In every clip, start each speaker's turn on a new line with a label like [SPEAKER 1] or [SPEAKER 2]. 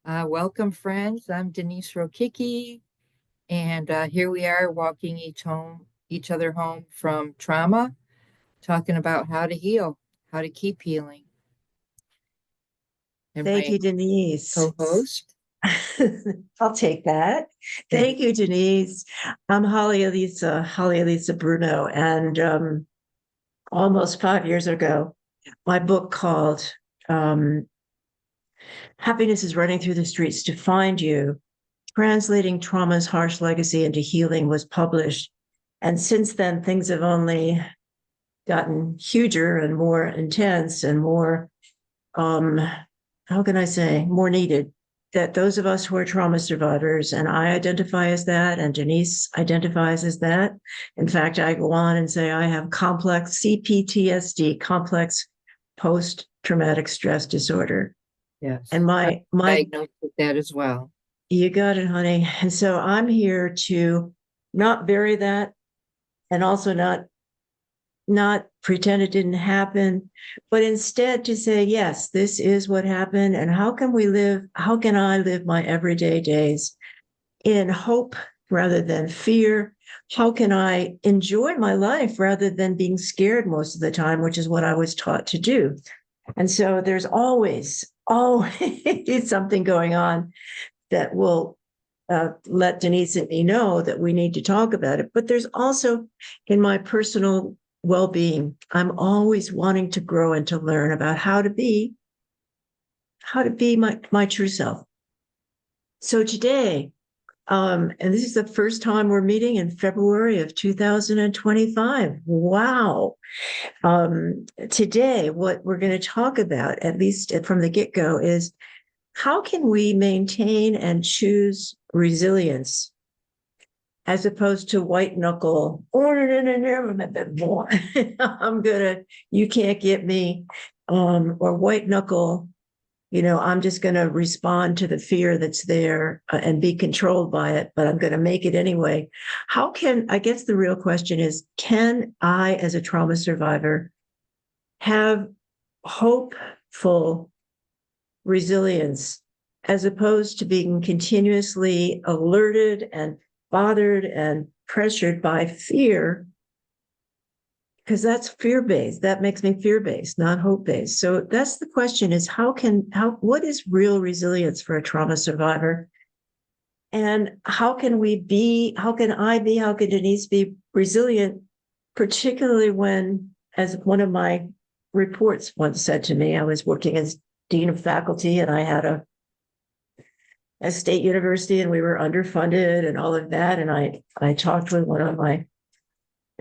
[SPEAKER 1] Welcome, friends. I'm Denise Rokicki, and here we are walking each other home from trauma, talking about how to heal, how to keep healing. And
[SPEAKER 2] Thank
[SPEAKER 1] my
[SPEAKER 2] you, Denise.
[SPEAKER 1] co-host,
[SPEAKER 2] I'll take that. Thank you, Denise. I'm Holly Elissa Bruno. And almost 5 years ago, my book called um, Happiness is Running Through the Streets to Find You, Translating Trauma's Harsh Legacy into Healing was published. And since then, things have only gotten huger and more intense and more, um, how can I say, more needed. That those of us who are trauma survivors, and I identify as that, and Denise identifies as that. In fact, I go on and say I have complex CPTSD, complex post-traumatic stress disorder.
[SPEAKER 1] yes,
[SPEAKER 2] And
[SPEAKER 1] I'm
[SPEAKER 2] my
[SPEAKER 1] diagnosed with that as well.
[SPEAKER 2] you got it, honey. And so I'm here to not bury that and also not pretend it didn't happen, but instead to say, yes, this is what happened. And how can I live my everyday days in hope rather than fear? How can I enjoy my life rather than being scared most of the time, which is what I was taught to do? And so there's always something going on that will let Denise and me know that we need to talk about it. But there's also in my personal well-being, I'm always wanting to grow and to learn about how to be my true self. So today, and this is the first time we're meeting in February of 2025. Wow. Today, what we're going to talk about, at least from the get-go, is how can we maintain and choose resilience as opposed to white knuckle, I'm gonna, you can't get me, or white knuckle, I'm just going to respond to the fear that's there and be controlled by it, but I'm going to make it anyway. I guess the real question is, can I, as a trauma survivor, have hopeful resilience as opposed to being continuously alerted and bothered and pressured by fear, because that's fear-based. That makes me fear-based, not hope-based. So that's the question: is what is real resilience for a trauma survivor? And how can how can Denise be resilient, particularly when, as one of my reports once said to me, I was working as dean of faculty and I had a state university and we were underfunded and all of that. And I talked with one of my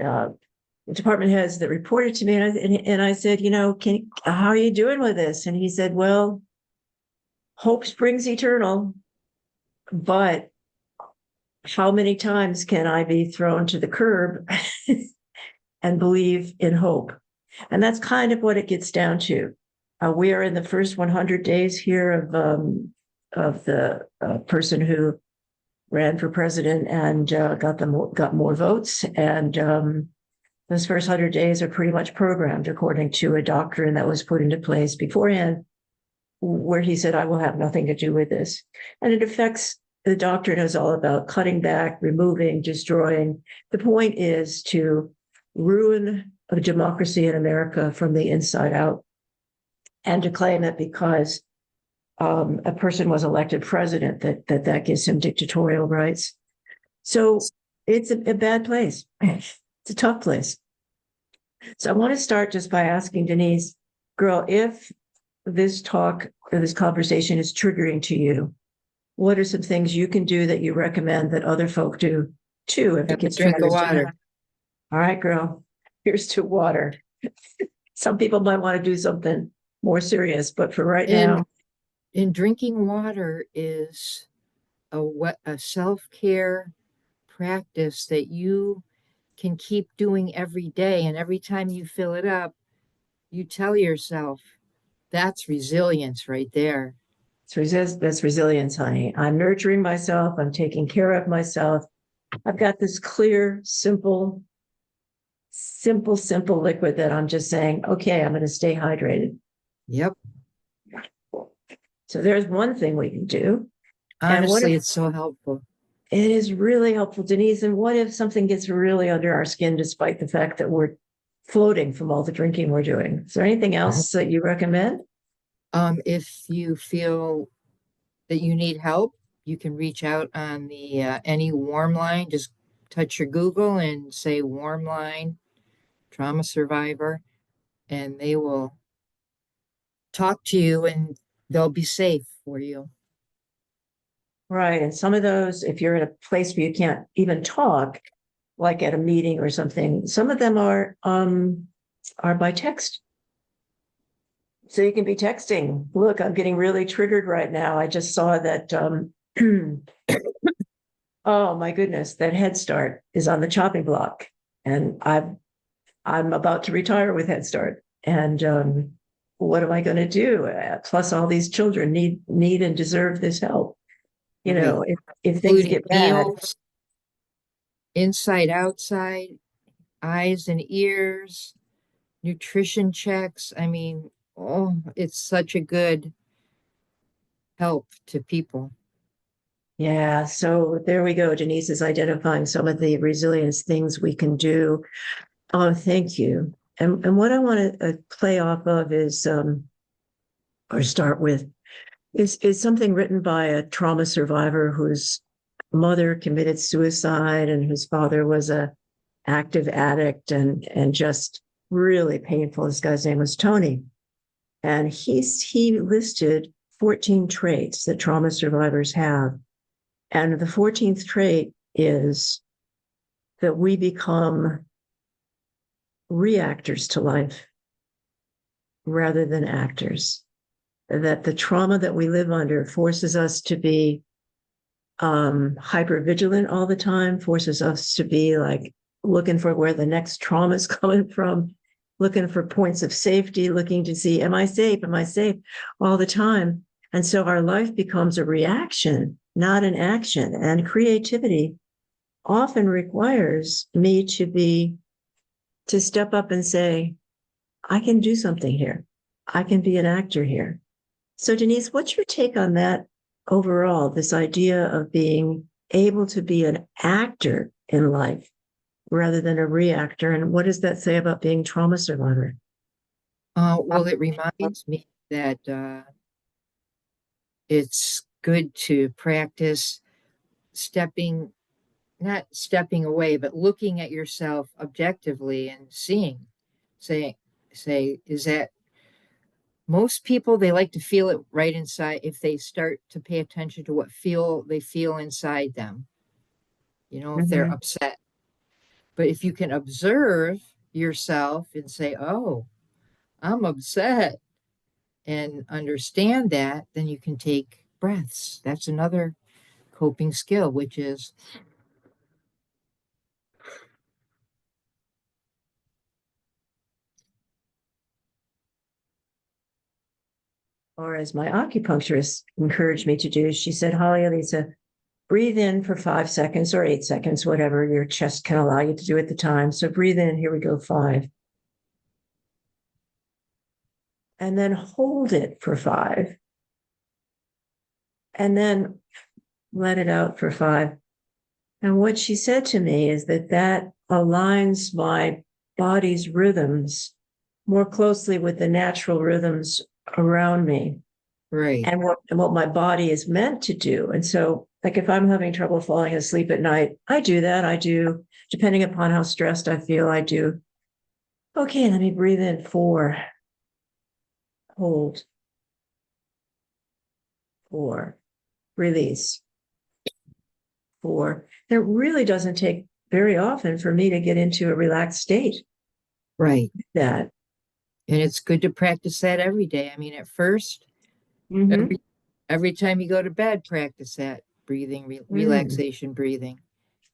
[SPEAKER 2] uh, department heads that reported to me, and I said, how are you doing with this? And he said, well, hope springs eternal, but how many times can I be thrown to the curb and believe in hope? And that's kind of what it gets down to. We are in the first 100 days here of the person who ran for president and got more votes. And those first 100 days are pretty much programmed according to a doctrine that was put into place beforehand, where he said, I will have nothing to do with this. And it affects, the doctrine is all about cutting back, removing, destroying. The point is to ruin a democracy in America from the inside out, and to claim that because a person was elected president, that gives him dictatorial rights. So it's a bad place. It's a tough place. So I want to start just by asking Denise, girl, if this talk or this conversation is triggering to you, what are some things you can do that you recommend that other folk do too if it
[SPEAKER 1] Have a
[SPEAKER 2] gets
[SPEAKER 1] drink of
[SPEAKER 2] triggering to you?
[SPEAKER 1] water.
[SPEAKER 2] All right, girl, here's to water. Some people might want to do something more serious, but for right
[SPEAKER 1] And
[SPEAKER 2] now,
[SPEAKER 1] drinking water is a self-care practice that you can keep doing every day. And every time you fill it up, you tell yourself, that's resilience right there.
[SPEAKER 2] that's resilience, honey. I'm nurturing myself. I'm taking care of myself. I've got this clear, simple liquid that I'm just saying, okay, I'm going to stay hydrated.
[SPEAKER 1] Yep.
[SPEAKER 2] So there's one thing we can do. And what
[SPEAKER 1] Honestly,
[SPEAKER 2] if
[SPEAKER 1] it's so helpful.
[SPEAKER 2] it is really helpful, Denise? And what if something gets really under our skin, despite the fact that we're floating from all the drinking we're doing? Is there anything else that you recommend?
[SPEAKER 1] If you feel that you need help, you can reach out on the any warm line. Just touch your Google and say warm line trauma survivor, and they will talk to you and they'll be safe for you.
[SPEAKER 2] Right. And some of those, if you're in a place where you can't even talk, like at a meeting or something, some of them are by text. So you can be texting. Look, I'm getting really triggered right now. I just saw that oh my goodness, that Head Start is on the chopping block. And I'm about to retire with Head Start. And what am I going to do? Plus all these children need and deserve this help. You
[SPEAKER 1] Right.
[SPEAKER 2] know, if things
[SPEAKER 1] Including
[SPEAKER 2] get bad.
[SPEAKER 1] meals, inside, outside, eyes and ears, nutrition checks. I mean, oh, it's such a good help to people.
[SPEAKER 2] Yeah, so there we go. Denise is identifying some of the resilience things we can do. Oh, thank you. And what I want to play off of is or start with is something written by a trauma survivor whose mother committed suicide and whose father was a active addict and just really painful. This guy's name was Tony. And he listed 14 traits that trauma survivors have. And the 14th trait is that we become reactors to life rather than actors. That the trauma that we live under forces us to be hyper vigilant all the time, forces us to be like looking for where the next trauma is coming from, looking for points of safety, looking to see, am I safe? Am I safe? All the time. And so our life becomes a reaction, not an action. And creativity often requires me to step up and say, I can do something here. I can be an actor here. So, Denise, what's your take on that overall? This idea of being able to be an actor in life rather than a reactor. And what does that say about being trauma survivor?
[SPEAKER 1] Well, it reminds me that it's good to practice stepping, not stepping away, but looking at yourself objectively and seeing, say, is that most people they like to feel it right inside if they start to pay attention to what they feel inside them, if they're
[SPEAKER 2] Mm-hmm.
[SPEAKER 1] upset. But if you can observe yourself and say, oh, I'm upset, and understand that, then you can take breaths. That's another coping skill, which is
[SPEAKER 2] Or as my acupuncturist encouraged me to do, she said, Holly Elissa, breathe in for 5 seconds or 8 seconds, whatever your chest can allow you to do at the time. So breathe in, here we go, 5. And then hold it for 5. And then let it out for 5. And what she said to me is that aligns my body's rhythms more closely with the natural rhythms around me
[SPEAKER 1] right.
[SPEAKER 2] and what my body is meant to do. And so, like if I'm having trouble falling asleep at night, I do that. I do, depending upon how stressed I feel, I do. Okay, let me breathe in 4, hold, 4, release, 4. It really doesn't take very often for me to get into a relaxed state.
[SPEAKER 1] Right.
[SPEAKER 2] That.
[SPEAKER 1] And it's good to practice that every day. I mean, at first,
[SPEAKER 2] Mm-hmm.
[SPEAKER 1] every time you go to bed, practice that breathing,
[SPEAKER 2] Mm.
[SPEAKER 1] relaxation breathing.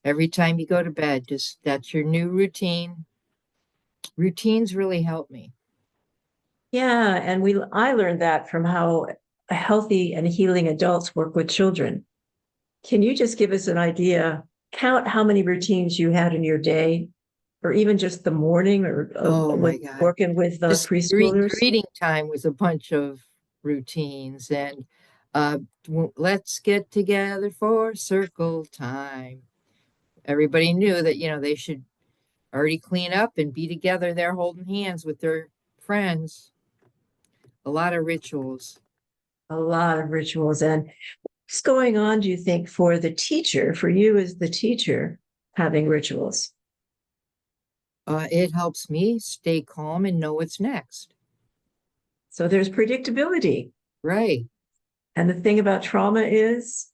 [SPEAKER 1] Every time you go to bed, just that's your new routine. Routines really help me.
[SPEAKER 2] Yeah, and I learned that from how healthy and healing adults work with children. Can you just give us an idea? Count how many routines you had in your day, or even just the morning, or
[SPEAKER 1] Oh
[SPEAKER 2] with
[SPEAKER 1] my God.
[SPEAKER 2] working with
[SPEAKER 1] Just
[SPEAKER 2] preschoolers?
[SPEAKER 1] greeting time was a bunch of routines, and Uh, let's get together for circle time. Everybody knew that, they should already clean up and be together there holding hands with their friends. A lot of rituals.
[SPEAKER 2] A lot of rituals. And what's going on, do you think, for the teacher, for you as the teacher, having rituals?
[SPEAKER 1] It helps me stay calm and know what's next.
[SPEAKER 2] So there's predictability.
[SPEAKER 1] Right.
[SPEAKER 2] And the thing about trauma is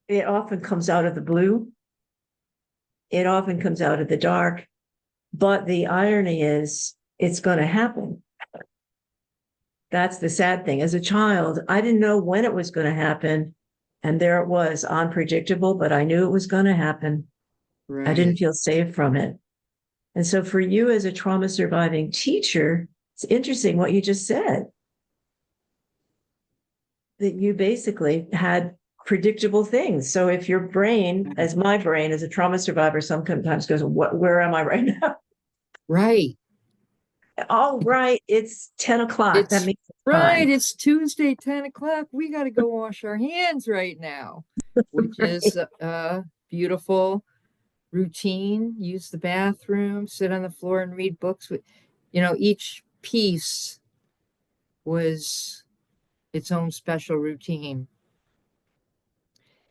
[SPEAKER 2] it often comes out of the blue. It often comes out of the dark. But the irony is it's going to happen. That's the sad thing. As a child, I didn't know when it was going to happen. And there it was, unpredictable, but I knew it was going to happen. I didn't
[SPEAKER 1] Right.
[SPEAKER 2] feel safe from it. And so for you as a trauma surviving teacher, it's interesting what you just said, that you basically had predictable things. So if your brain, as my brain, as a trauma survivor, sometimes goes, where am I right now?
[SPEAKER 1] Right.
[SPEAKER 2] All right, it's 10 o'clock. That
[SPEAKER 1] It's
[SPEAKER 2] means it's
[SPEAKER 1] right.
[SPEAKER 2] time.
[SPEAKER 1] It's Tuesday, 10 o'clock. We got to go wash our hands right now, which is
[SPEAKER 2] Right.
[SPEAKER 1] a beautiful routine. Use the bathroom, sit on the floor and read books. Each piece was its own special routine.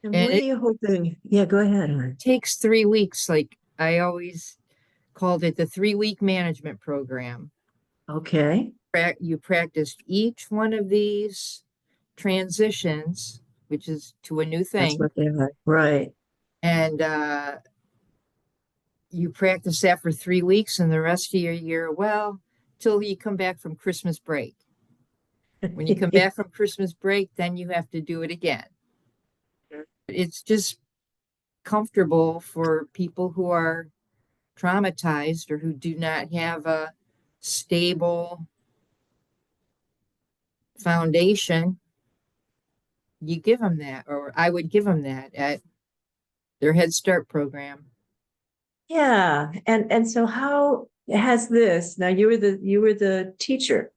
[SPEAKER 2] And
[SPEAKER 1] And
[SPEAKER 2] what are
[SPEAKER 1] it
[SPEAKER 2] you hoping? Yeah, go ahead. Hon.
[SPEAKER 1] takes 3 weeks. Like I always called it the 3 week management program.
[SPEAKER 2] Okay,
[SPEAKER 1] You practiced each one of these transitions, which is to a new
[SPEAKER 2] that's
[SPEAKER 1] thing.
[SPEAKER 2] what they are. Right.
[SPEAKER 1] And you practice that for 3 weeks and the rest of your year, well, till you come back from Christmas break. When you come back from Christmas break, then you have to do it again. It's just comfortable for people who are traumatized or who do not have a stable foundation. You give them that, or I would give them that at their Head Start program.
[SPEAKER 2] Yeah. And so how has this now you were the teacher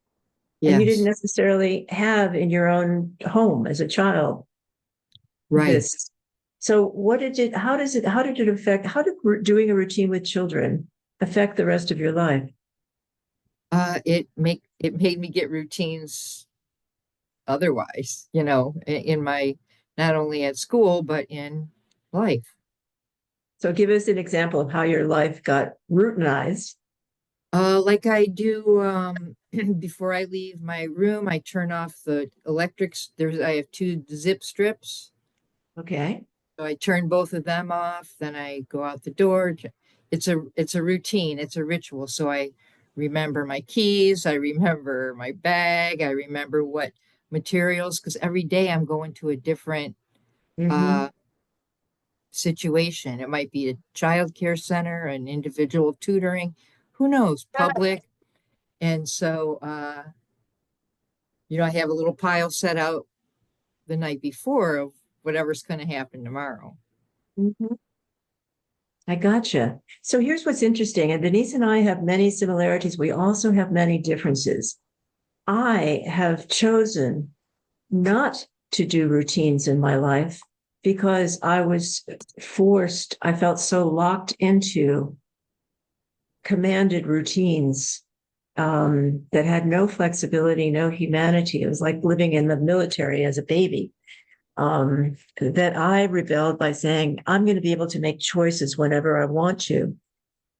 [SPEAKER 2] and you didn't
[SPEAKER 1] Yes,
[SPEAKER 2] necessarily have in your own home as a child
[SPEAKER 1] right.
[SPEAKER 2] this. So what did it how did it affect doing a routine with children affect the rest of your life?
[SPEAKER 1] It made me get routines otherwise, in my not only at school but in life.
[SPEAKER 2] So give us an example of how your life got routinized.
[SPEAKER 1] Like I do before I leave my room, I turn off the electrics. I have two zip strips.
[SPEAKER 2] Okay.
[SPEAKER 1] So I turn both of them off, then I go out the door. It's a routine, it's a ritual. So I remember my keys, I remember my bag, I remember what materials, because every day I'm going to a different
[SPEAKER 2] Mm-hmm.
[SPEAKER 1] uh situation. It might be a child care center, an individual tutoring, who knows, public. And so I have a little pile set out the night before of whatever's going to happen tomorrow.
[SPEAKER 2] Mm-hmm. I gotcha. So here's what's interesting. And Denise and I have many similarities. We also have many differences. I have chosen not to do routines in my life because I was forced, I felt so locked into commanded routines that had no flexibility, no humanity. It was like living in the military as a baby. That I rebelled by saying, I'm going to be able to make choices whenever I want to.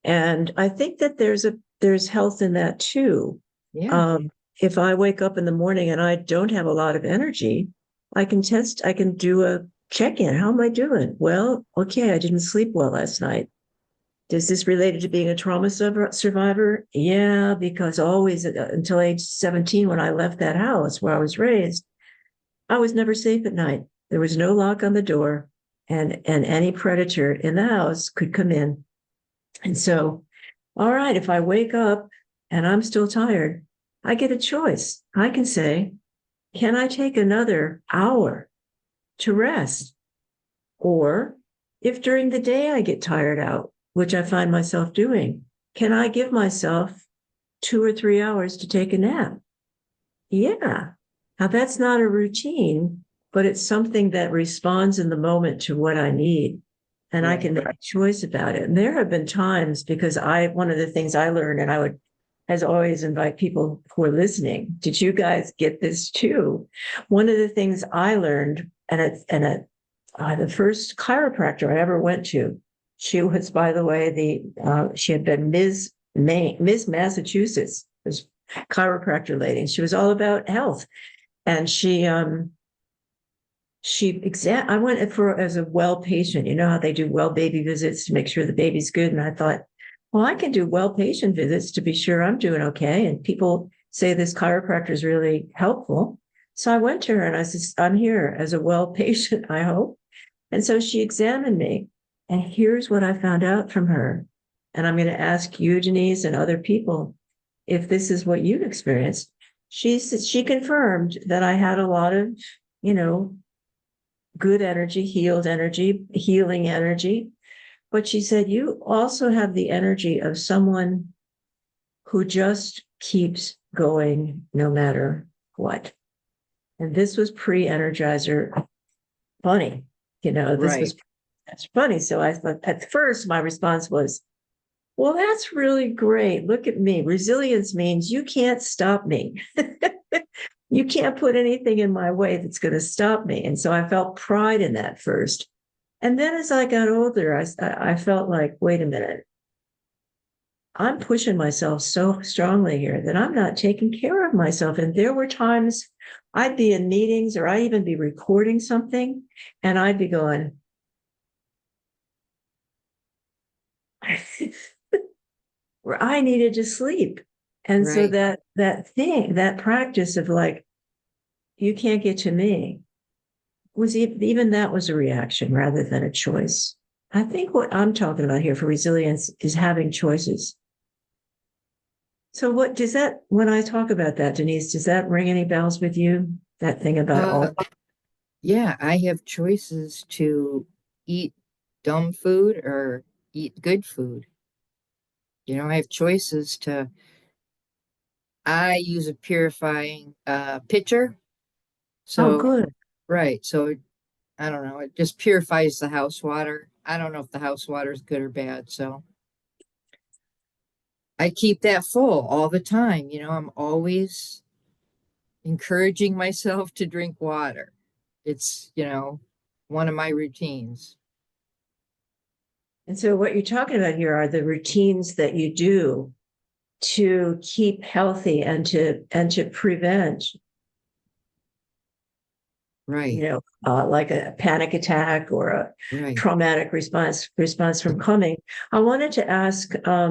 [SPEAKER 2] And I think that there's health in that too.
[SPEAKER 1] Yeah.
[SPEAKER 2] Um, if I wake up in the morning and I don't have a lot of energy, I can do a check-in. How am I doing? Well, okay, I didn't sleep well last night. Is this related to being a trauma survivor? Yeah, because always until age 17, when I left that house where I was raised, I was never safe at night. There was no lock on the door, and any predator in the house could come in. And so, all right, if I wake up and I'm still tired, I get a choice. I can say, can I take another hour to rest? Or if during the day I get tired out, which I find myself doing, can I give myself 2 or 3 hours to take a nap? Yeah. Now, that's not a routine, but it's something that responds in the moment to what I need. And I
[SPEAKER 1] Right.
[SPEAKER 2] can make a choice about it. And there have been times because one of the things I learned, and I would, as always, invite people who are listening, did you guys get this too? One of the things I learned, the first chiropractor I ever went to, she was, by the way, she had been Miss Massachusetts, was chiropractor lady, and she was all about health. And I went for as a well patient. You know how they do well baby visits to make sure the baby's good. And I thought, well, I can do well patient visits to be sure I'm doing okay. And people say this chiropractor is really helpful. So I went to her and I said, I'm here as a well patient, I hope. And so she examined me. And here's what I found out from her. And I'm going to ask you, Denise, and other people if this is what you've experienced. She confirmed that I had a lot of, you know, good energy, healed energy, healing energy. But she said, you also have the energy of someone who just keeps going no matter what. And this was pre-energizer funny.
[SPEAKER 1] Right.
[SPEAKER 2] That's funny. So I thought at first my response was, well, that's really great. Look at me. Resilience means you can't stop me. You can't put anything in my way that's going to stop me. And so I felt pride in that first. And then as I got older, I felt like, wait a minute, I'm pushing myself so strongly here that I'm not taking care of myself. And there were times I'd be in meetings or I'd even be recording something and I'd be going, where I needed to sleep. And so
[SPEAKER 1] Right.
[SPEAKER 2] that practice of like, you can't get to me even that was a reaction rather than a choice. I think what I'm talking about here for resilience is having choices. So what does that, when I talk about that, Denise, does that ring any bells with you? That thing about
[SPEAKER 1] Uh,
[SPEAKER 2] all,
[SPEAKER 1] yeah, I have choices to eat dumb food or eat good food. I have choices to, I use a purifying pitcher.
[SPEAKER 2] oh,
[SPEAKER 1] So,
[SPEAKER 2] good.
[SPEAKER 1] right. So I don't know. It just purifies the house water. I don't know if the house water is good or bad. So I keep that full all the time. I'm always encouraging myself to drink water. It's, one of my routines.
[SPEAKER 2] And so what you're talking about here are the routines that you do to keep healthy and to prevent,
[SPEAKER 1] Right,
[SPEAKER 2] like a panic attack or a
[SPEAKER 1] right.
[SPEAKER 2] traumatic response from coming. I wanted to ask, I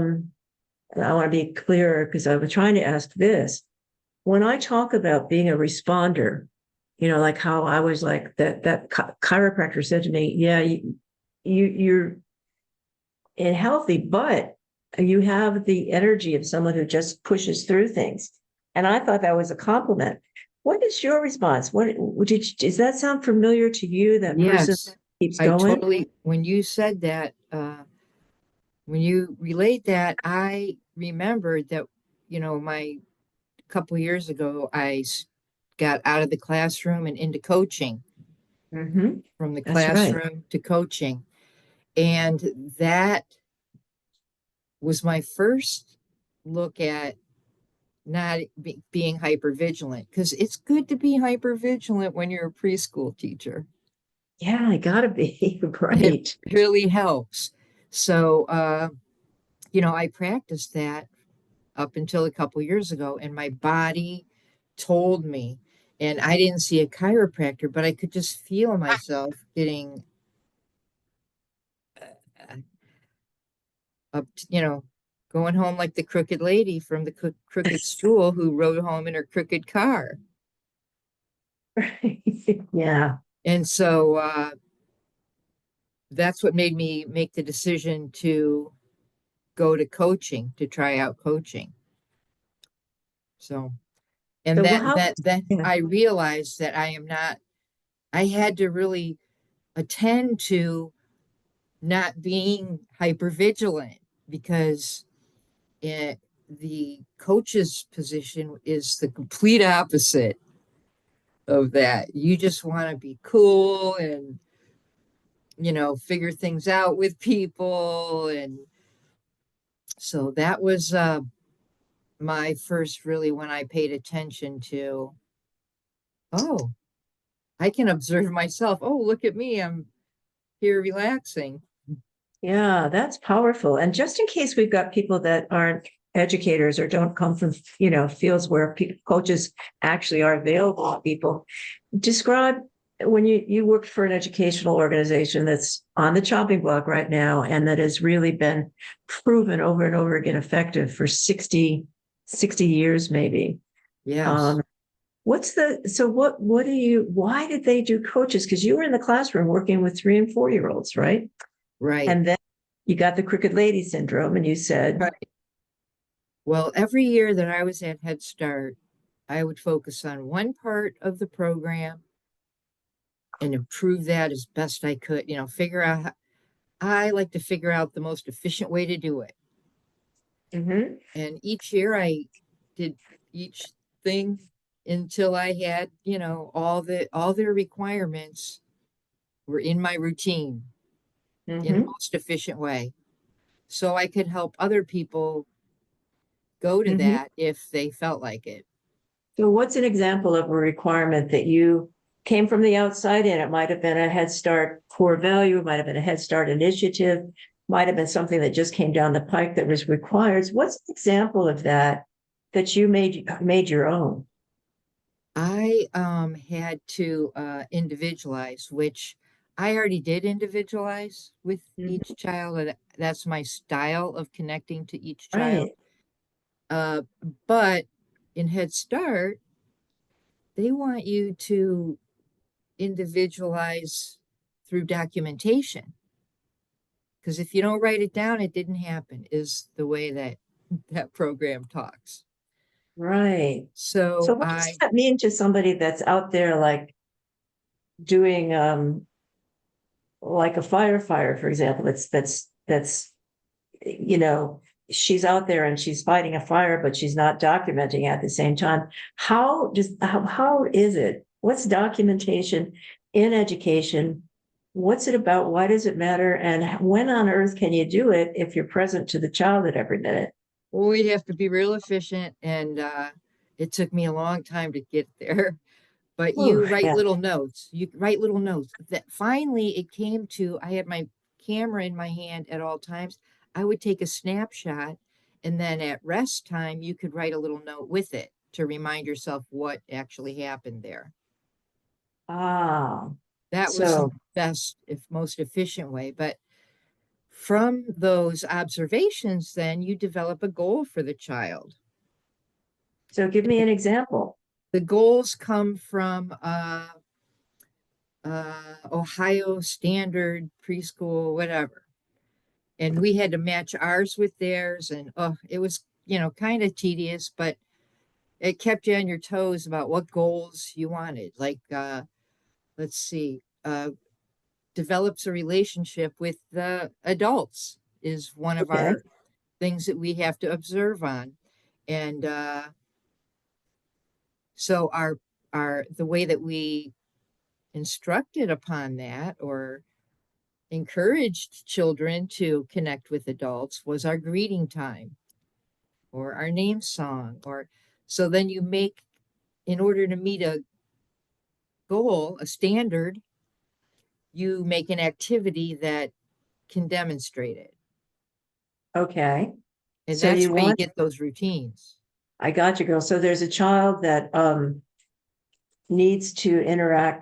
[SPEAKER 2] want to be clearer because I was trying to ask this. When I talk about being a responder, like how I was like that chiropractor said to me, yeah, you're in healthy, but you have the energy of someone who just pushes through things. And I thought that was a compliment. What is your response? Does that sound familiar to you? That person
[SPEAKER 1] Yes,
[SPEAKER 2] keeps
[SPEAKER 1] I
[SPEAKER 2] going?
[SPEAKER 1] totally, when you said that, when you relayed that, I remembered that, my couple years ago, got out of the classroom and into coaching,
[SPEAKER 2] Mm-hmm.
[SPEAKER 1] from the
[SPEAKER 2] That's right.
[SPEAKER 1] classroom to coaching. And that was my first look at not being hyper vigilant, because it's good to be hyper vigilant when you're a preschool teacher.
[SPEAKER 2] Yeah, I gotta be
[SPEAKER 1] It
[SPEAKER 2] right.
[SPEAKER 1] really helps. So, I practiced that up until a couple years ago, and my body told me, and I didn't see a chiropractor, but I could just feel myself getting uh, up, going home like the crooked lady from the crooked stool who rode home in her crooked car.
[SPEAKER 2] Yeah.
[SPEAKER 1] And so that's what made me make the decision to go to coaching, to try out coaching. So, and
[SPEAKER 2] So
[SPEAKER 1] that
[SPEAKER 2] how?
[SPEAKER 1] that that
[SPEAKER 2] Yeah.
[SPEAKER 1] I realized that I am not. I had to really attend to not being hyper vigilant, because the coach's position is the complete opposite. of that. You just want to be cool and, figure things out with people. And so that was my first really when I paid attention to, oh, I can observe myself. Oh, look at me. I'm here relaxing.
[SPEAKER 2] Yeah, that's powerful. And just in case we've got people that aren't educators or don't come from, fields where coaches actually are available to people, describe when you worked for an educational organization that's on the chopping block right now and that has really been proven over and over again effective for 60 years maybe.
[SPEAKER 1] Yes,
[SPEAKER 2] Um, why did they do coaches? Because you were in the classroom working with 3 and 4 year olds, right?
[SPEAKER 1] right.
[SPEAKER 2] And then you got the crooked lady syndrome, and you said,
[SPEAKER 1] Right. Well, every year that I was at Head Start, I would focus on one part of the program and improve that as best I could, figure out I like to figure out the most efficient way to do it.
[SPEAKER 2] mm-hmm,
[SPEAKER 1] And each year I did each thing until I had, all their requirements were in my routine in the
[SPEAKER 2] mm-hmm,
[SPEAKER 1] most efficient way. So I could help other people go to
[SPEAKER 2] mm-hmm.
[SPEAKER 1] that if they felt like it.
[SPEAKER 2] So, what's an example of a requirement that you came from the outside in? It might have been a Head Start core value, it might have been a Head Start initiative, might have been something that just came down the pike that was required. What's an example of that you made your own?
[SPEAKER 1] I had to individualize, which I already did individualize with
[SPEAKER 2] Mhm.
[SPEAKER 1] each child. That's my style of connecting to each child.
[SPEAKER 2] Right,
[SPEAKER 1] Uh, but in Head Start, they want you to individualize through documentation. Because if you don't write it down, it didn't happen, is the way that that program talks.
[SPEAKER 2] right. So,
[SPEAKER 1] So
[SPEAKER 2] what does
[SPEAKER 1] I,
[SPEAKER 2] that mean to somebody that's out there, like doing like a firefighter, for example, that's you know, she's out there and she's fighting a fire, but she's not documenting at the same time. How is it? What's documentation in education? What's it about? Why does it matter? And when on earth can you do it if you're present to the child at every minute?
[SPEAKER 1] well, we have to be real efficient, and it took me a long time to get there. But
[SPEAKER 2] Oh,
[SPEAKER 1] you write
[SPEAKER 2] yeah.
[SPEAKER 1] little notes. You write little notes. That finally it came to. I had my camera in my hand at all times. I would take a snapshot, and then at rest time, you could write a little note with it to remind yourself what actually happened there.
[SPEAKER 2] Ah,
[SPEAKER 1] That was the
[SPEAKER 2] so
[SPEAKER 1] best, if most efficient way. But from those observations, then you develop a goal for the child.
[SPEAKER 2] so give me an example.
[SPEAKER 1] The goals come from Ohio Standard Preschool, whatever. And we had to match ours with theirs. And it was, kind of tedious, but it kept you on your toes about what goals you wanted. Like, let's see, develops a relationship with the adults is one of
[SPEAKER 2] Okay.
[SPEAKER 1] our things that we have to observe on. And so the way that we instructed upon that or encouraged children to connect with adults was our greeting time or our name song or so then you make in order to meet a goal, a standard, you make an activity that can demonstrate it.
[SPEAKER 2] Okay.
[SPEAKER 1] And
[SPEAKER 2] So
[SPEAKER 1] that's
[SPEAKER 2] you
[SPEAKER 1] why you
[SPEAKER 2] want,
[SPEAKER 1] get those routines.
[SPEAKER 2] I got you, girl. So there's a child that needs to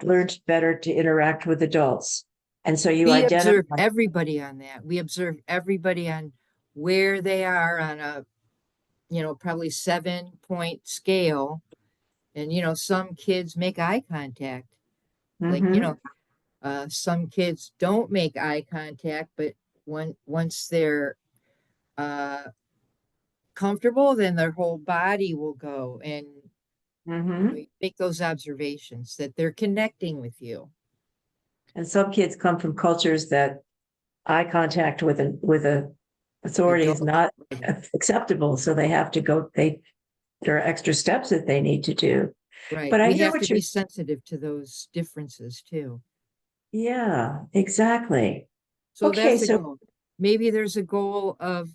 [SPEAKER 2] learn better to interact with adults. And so you
[SPEAKER 1] We observe
[SPEAKER 2] identify,
[SPEAKER 1] everybody on that. We observe everybody on where they are on a, probably 7-point scale. And, some kids make eye contact. Like,
[SPEAKER 2] mm-hmm,
[SPEAKER 1] some kids don't make eye contact, but once they're uh, comfortable, then their whole body will go. And
[SPEAKER 2] mm-hmm.
[SPEAKER 1] you make those observations that they're connecting with you.
[SPEAKER 2] And some kids come from cultures that eye contact with a authority is
[SPEAKER 1] Adult.
[SPEAKER 2] not acceptable. So they have to go, there are extra steps that they need to do.
[SPEAKER 1] Right.
[SPEAKER 2] But I
[SPEAKER 1] We
[SPEAKER 2] hear
[SPEAKER 1] have
[SPEAKER 2] what
[SPEAKER 1] to
[SPEAKER 2] you're,
[SPEAKER 1] be sensitive to those differences too.
[SPEAKER 2] yeah, exactly.
[SPEAKER 1] So
[SPEAKER 2] Okay,
[SPEAKER 1] that's a
[SPEAKER 2] so
[SPEAKER 1] goal. Maybe there's a goal of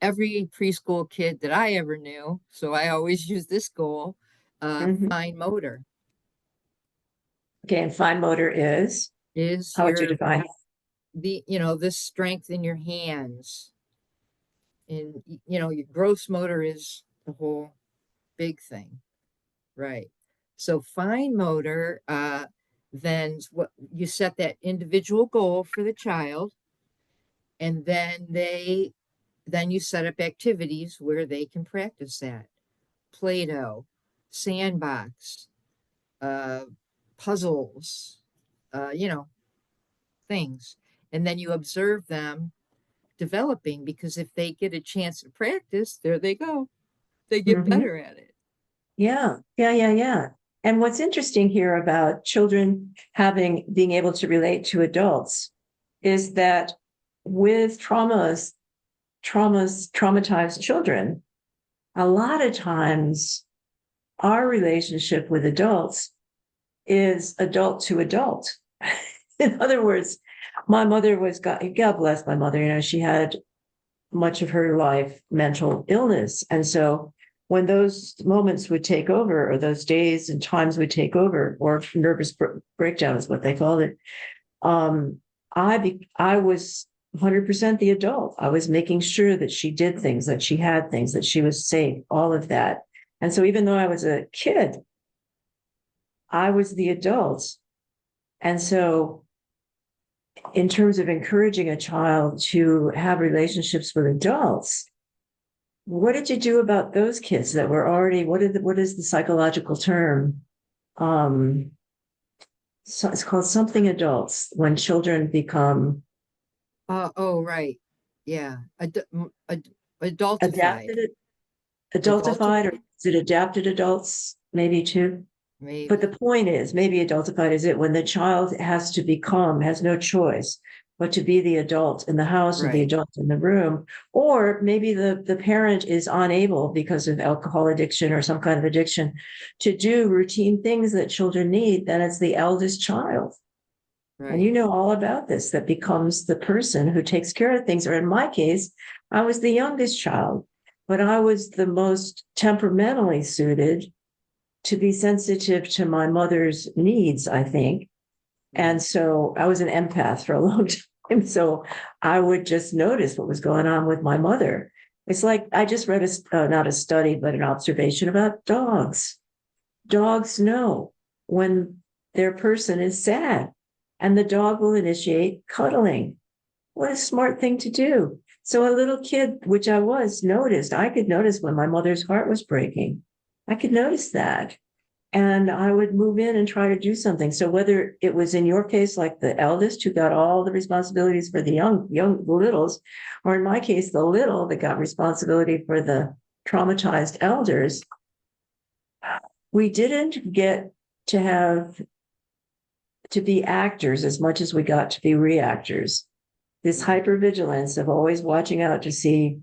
[SPEAKER 1] every preschool kid that I ever knew. So I always use this goal,
[SPEAKER 2] mhm.
[SPEAKER 1] fine motor
[SPEAKER 2] Okay, and fine motor is,
[SPEAKER 1] is
[SPEAKER 2] how would you
[SPEAKER 1] your,
[SPEAKER 2] define it?
[SPEAKER 1] this strength in your hands. And, your gross motor is the whole big thing. Right. So fine motor, then what you set that individual goal for the child, and then you set up activities where they can practice that. Play-Doh, sandbox, uh, puzzles, you know, things. And then you observe them developing because if they get a chance to practice, there they go. They get
[SPEAKER 2] Mhm.
[SPEAKER 1] better at it.
[SPEAKER 2] Yeah, yeah, yeah, yeah. And what's interesting here about children being able to relate to adults is that with traumatized children, a lot of times our relationship with adults is adult to adult. In other words, my mother was, God bless my mother, she had much of her life mental illness. And so when those moments would take over, or those days and times would take over, or nervous breakdown is what they called it, um, I was 100% the adult. I was making sure that she did things, that she had things, that she was safe, all of that. And so even though I was a kid, I was the adult. And so in terms of encouraging a child to have relationships with adults, what did you do about those kids that were already, what is the psychological term? Um, so it's called something adults, when children become
[SPEAKER 1] Oh, right. Yeah. Adultified.
[SPEAKER 2] adapted,
[SPEAKER 1] Adultified,
[SPEAKER 2] adultified, or is it adapted adults? Maybe too. But the
[SPEAKER 1] maybe.
[SPEAKER 2] point is, maybe adultified is it when the child has no choice but to be the adult in the house or the
[SPEAKER 1] Right.
[SPEAKER 2] adult in the room. Or maybe the parent is unable because of alcohol addiction or some kind of addiction to do routine things that children need. Then it's the eldest child. And
[SPEAKER 1] Right.
[SPEAKER 2] you know all about this, that becomes the person who takes care of things. Or in my case, I was the youngest child, but I was the most temperamentally suited to be sensitive to my mother's needs, I think. And
[SPEAKER 1] Right.
[SPEAKER 2] so I was an empath for a long time. So I would just notice what was going on with my mother. It's like I just read not a study, but an observation about dogs. Dogs know when their person is sad, and the dog will initiate cuddling. What a smart thing to do. So a little kid, which I was, I could notice when my mother's heart was breaking. I could notice that, and I would move in and try to do something. So whether it was in your case, like the eldest who got all the responsibilities for the the littles, or in my case, the little that got responsibility for the traumatized elders, we didn't get to have to be actors as much as we got to be reactors. This
[SPEAKER 1] Right.
[SPEAKER 2] hypervigilance of always watching out to see,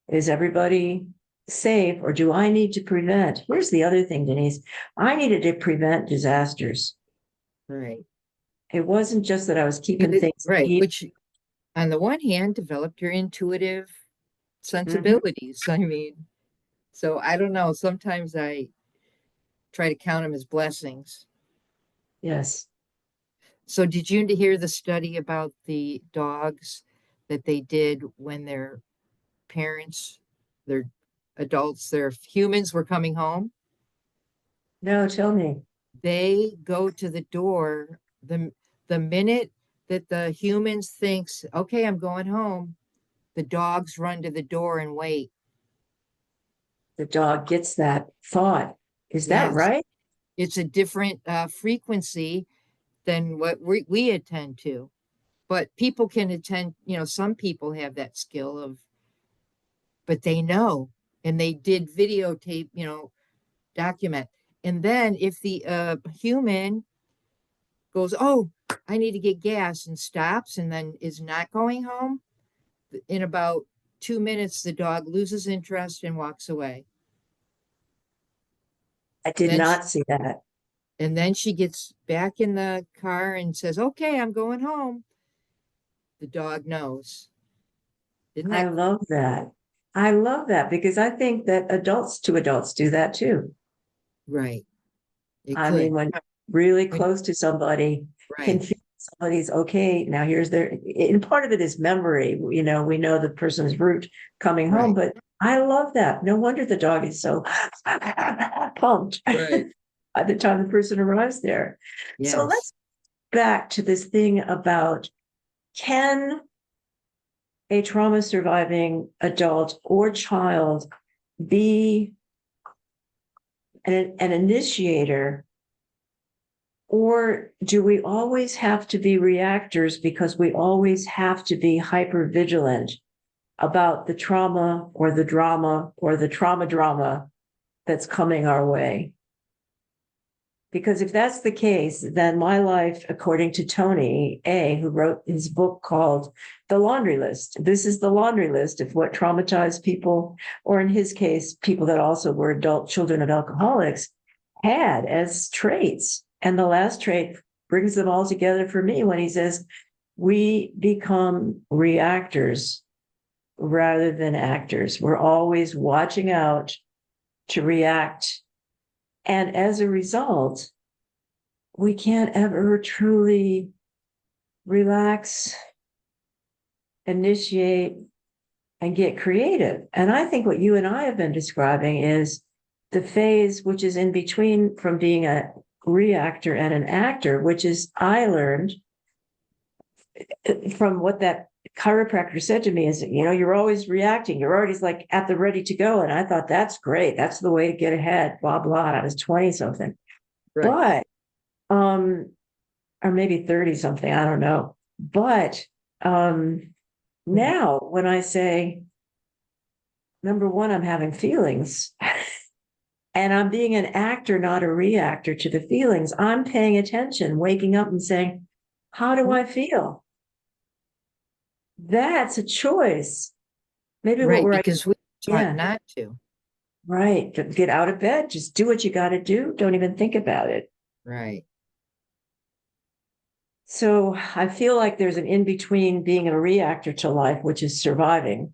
[SPEAKER 2] is everybody safe, or do I need to prevent? Here's the other thing, Denise. I needed to prevent disasters.
[SPEAKER 1] Right.
[SPEAKER 2] It wasn't just that I was keeping
[SPEAKER 1] And
[SPEAKER 2] things
[SPEAKER 1] right.
[SPEAKER 2] neat.
[SPEAKER 1] Which on the one hand developed your intuitive
[SPEAKER 2] Mhm.
[SPEAKER 1] sensibilities. I mean, so I don't know. Sometimes I try to count them as blessings.
[SPEAKER 2] Yes.
[SPEAKER 1] So did you hear the study about the dogs that they did when their parents, their adults, their humans were coming home?
[SPEAKER 2] No, tell me.
[SPEAKER 1] They go to the door the minute that the humans thinks, okay, I'm going home, the dogs run to the door and wait.
[SPEAKER 2] The dog gets that thought. Is that
[SPEAKER 1] Yes,
[SPEAKER 2] right?
[SPEAKER 1] it's a different frequency than what we attend to. But people can attend, some people have that skill of, but they know, and they did videotape, document. And then if the human goes, oh, I need to get gas, and stops and then is not going home, in about 2 minutes, the dog loses interest and walks away.
[SPEAKER 2] I did
[SPEAKER 1] Then she,
[SPEAKER 2] not see that.
[SPEAKER 1] and then she gets back in the car and says, "Okay, I'm going home." The dog knows. Isn't
[SPEAKER 2] I
[SPEAKER 1] that
[SPEAKER 2] love that. I love that because I think that adults do that too.
[SPEAKER 1] right? It
[SPEAKER 2] I
[SPEAKER 1] could.
[SPEAKER 2] mean, when you're really
[SPEAKER 1] When,
[SPEAKER 2] close to somebody, can
[SPEAKER 1] right.
[SPEAKER 2] feel somebody's okay. Now here's their, and part of it is memory. We know the person's route coming home,
[SPEAKER 1] Right.
[SPEAKER 2] but I love that. No wonder the dog is so pumped
[SPEAKER 1] Right.
[SPEAKER 2] by the time the person arrives there. So
[SPEAKER 1] Yes.
[SPEAKER 2] let's back to this thing about, can a trauma surviving adult or child be an initiator, or do we always have to be reactors because we always have to be hyper vigilant about the trauma or the drama or the trauma drama that's coming our way? Because if that's the case, then my life, according to Tony A., who wrote his book called The Laundry List, this is the laundry list of what traumatized people, or in his case, people that also were adult children of alcoholics, had as traits. And the last trait brings them all together for me when he says, we become reactors rather than actors. We're always watching out to react. And as a result, we can't ever truly relax, initiate, and get creative. And I think what you and I have been describing is the phase which is in between from being a reactor and an actor, which is, I learned from what that chiropractor said to me, is, you're always reacting. You're always like at the ready to go. And I thought, that's great. That's the way to get ahead, blah, blah. And I was 20 something.
[SPEAKER 1] Right.
[SPEAKER 2] But or maybe 30 something, I don't know. But now when I say, number one, I'm having feelings and I'm being an actor, not a reactor to the feelings, I'm paying attention, waking up and saying, how do I feel? That's a choice. Maybe what
[SPEAKER 1] Right.
[SPEAKER 2] we're,
[SPEAKER 1] Because we're taught
[SPEAKER 2] yeah,
[SPEAKER 1] not to.
[SPEAKER 2] right. Get out of bed, just do what you got to do. Don't even think about it.
[SPEAKER 1] Right.
[SPEAKER 2] So I feel like there's an in between being a reactor to life, which is surviving,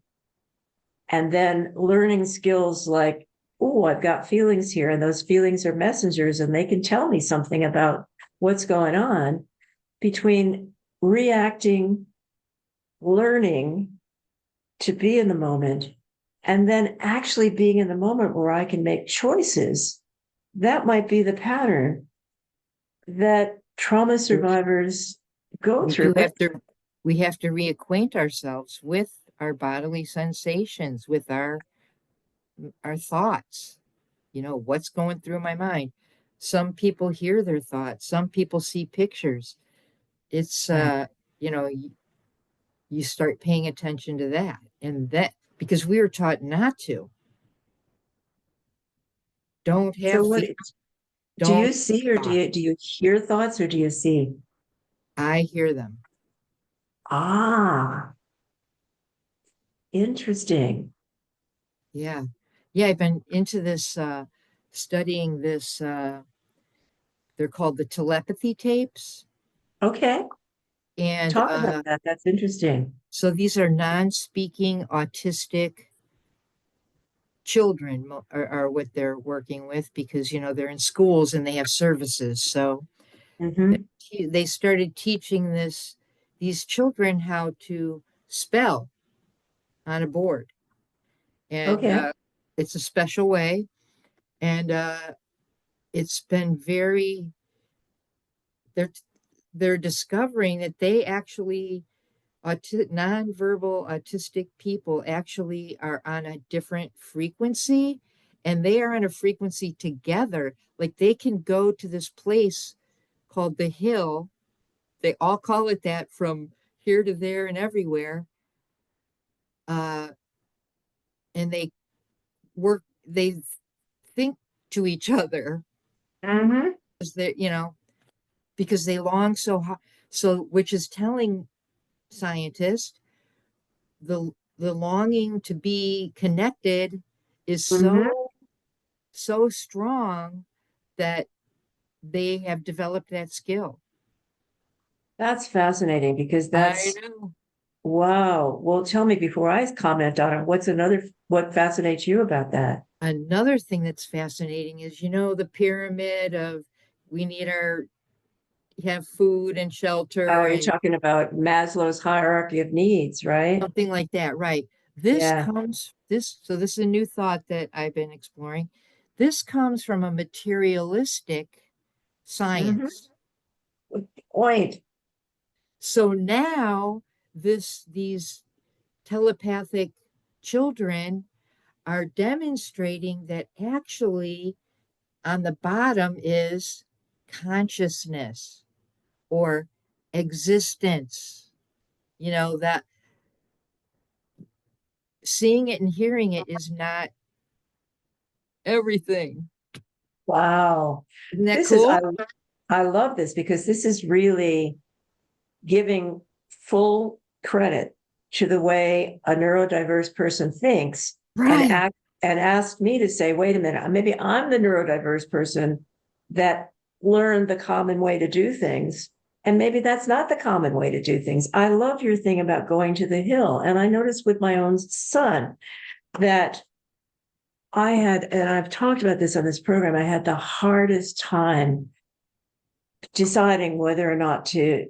[SPEAKER 2] and then learning skills like, oh, I've got feelings here, and those feelings are messengers, and they can tell me something about what's going on, between reacting, learning to be in the moment, and then actually being in the moment where I can make choices. That might be the pattern that trauma survivors go
[SPEAKER 1] We
[SPEAKER 2] through.
[SPEAKER 1] do
[SPEAKER 2] But
[SPEAKER 1] we have to reacquaint ourselves with our bodily sensations, with our thoughts. What's going through my mind. Some people hear their thoughts, some people see pictures. It's you know, you, you start paying attention to that. And that because we were taught not to. Don't
[SPEAKER 2] so
[SPEAKER 1] have
[SPEAKER 2] what
[SPEAKER 1] feelings.
[SPEAKER 2] do
[SPEAKER 1] Don't
[SPEAKER 2] you see, or do
[SPEAKER 1] thought.
[SPEAKER 2] you hear thoughts, or do you see?
[SPEAKER 1] I hear them.
[SPEAKER 2] Ah, interesting.
[SPEAKER 1] Yeah. Yeah, I've been into this studying this they're called the telepathy tapes.
[SPEAKER 2] Okay.
[SPEAKER 1] And
[SPEAKER 2] Talk about that. That's interesting.
[SPEAKER 1] so these are non-speaking autistic children are what they're working with because they're in schools and they have services. So
[SPEAKER 2] Hmm.
[SPEAKER 1] they started teaching these children how to spell on a board, and
[SPEAKER 2] Okay.
[SPEAKER 1] it's a special way, and it's been very. They're they're discovering that they actually nonverbal autistic people actually are on a different frequency, and they are on a frequency together. Like they can go to this place called the hill. They all call it that from here to there and everywhere. Uh, and they think to each other
[SPEAKER 2] Hmm.
[SPEAKER 1] because because they long so hard. So, which is telling scientists the longing to be connected is
[SPEAKER 2] Hmm.
[SPEAKER 1] so strong that they have developed that skill.
[SPEAKER 2] That's fascinating because
[SPEAKER 1] I
[SPEAKER 2] that's
[SPEAKER 1] know.
[SPEAKER 2] wow. Well, tell me before I comment on it, what fascinates you about that?
[SPEAKER 1] Another thing that's fascinating is, the pyramid of we need our have food and
[SPEAKER 2] Oh,
[SPEAKER 1] shelter
[SPEAKER 2] you're
[SPEAKER 1] and
[SPEAKER 2] talking about Maslow's hierarchy of needs, right?
[SPEAKER 1] something like that, right?
[SPEAKER 2] Yeah.
[SPEAKER 1] So this is a new thought that I've been exploring. This comes from a materialistic
[SPEAKER 2] Mm-hmm.
[SPEAKER 1] science.
[SPEAKER 2] Point.
[SPEAKER 1] So now these telepathic children are demonstrating that actually on the bottom is consciousness or existence. That seeing it and hearing it is not everything.
[SPEAKER 2] Wow.
[SPEAKER 1] Isn't that
[SPEAKER 2] This is
[SPEAKER 1] cool?
[SPEAKER 2] I love this because this is really giving full credit to the way a neurodiverse person thinks and
[SPEAKER 1] Right,
[SPEAKER 2] act and ask me to say, wait a minute, maybe I'm the neurodiverse person that learned the common way to do things. And maybe that's not the common way to do things. I love your thing about going to the hill. And I noticed with my own son that and I've talked about this on this program, I had the hardest time deciding whether or not to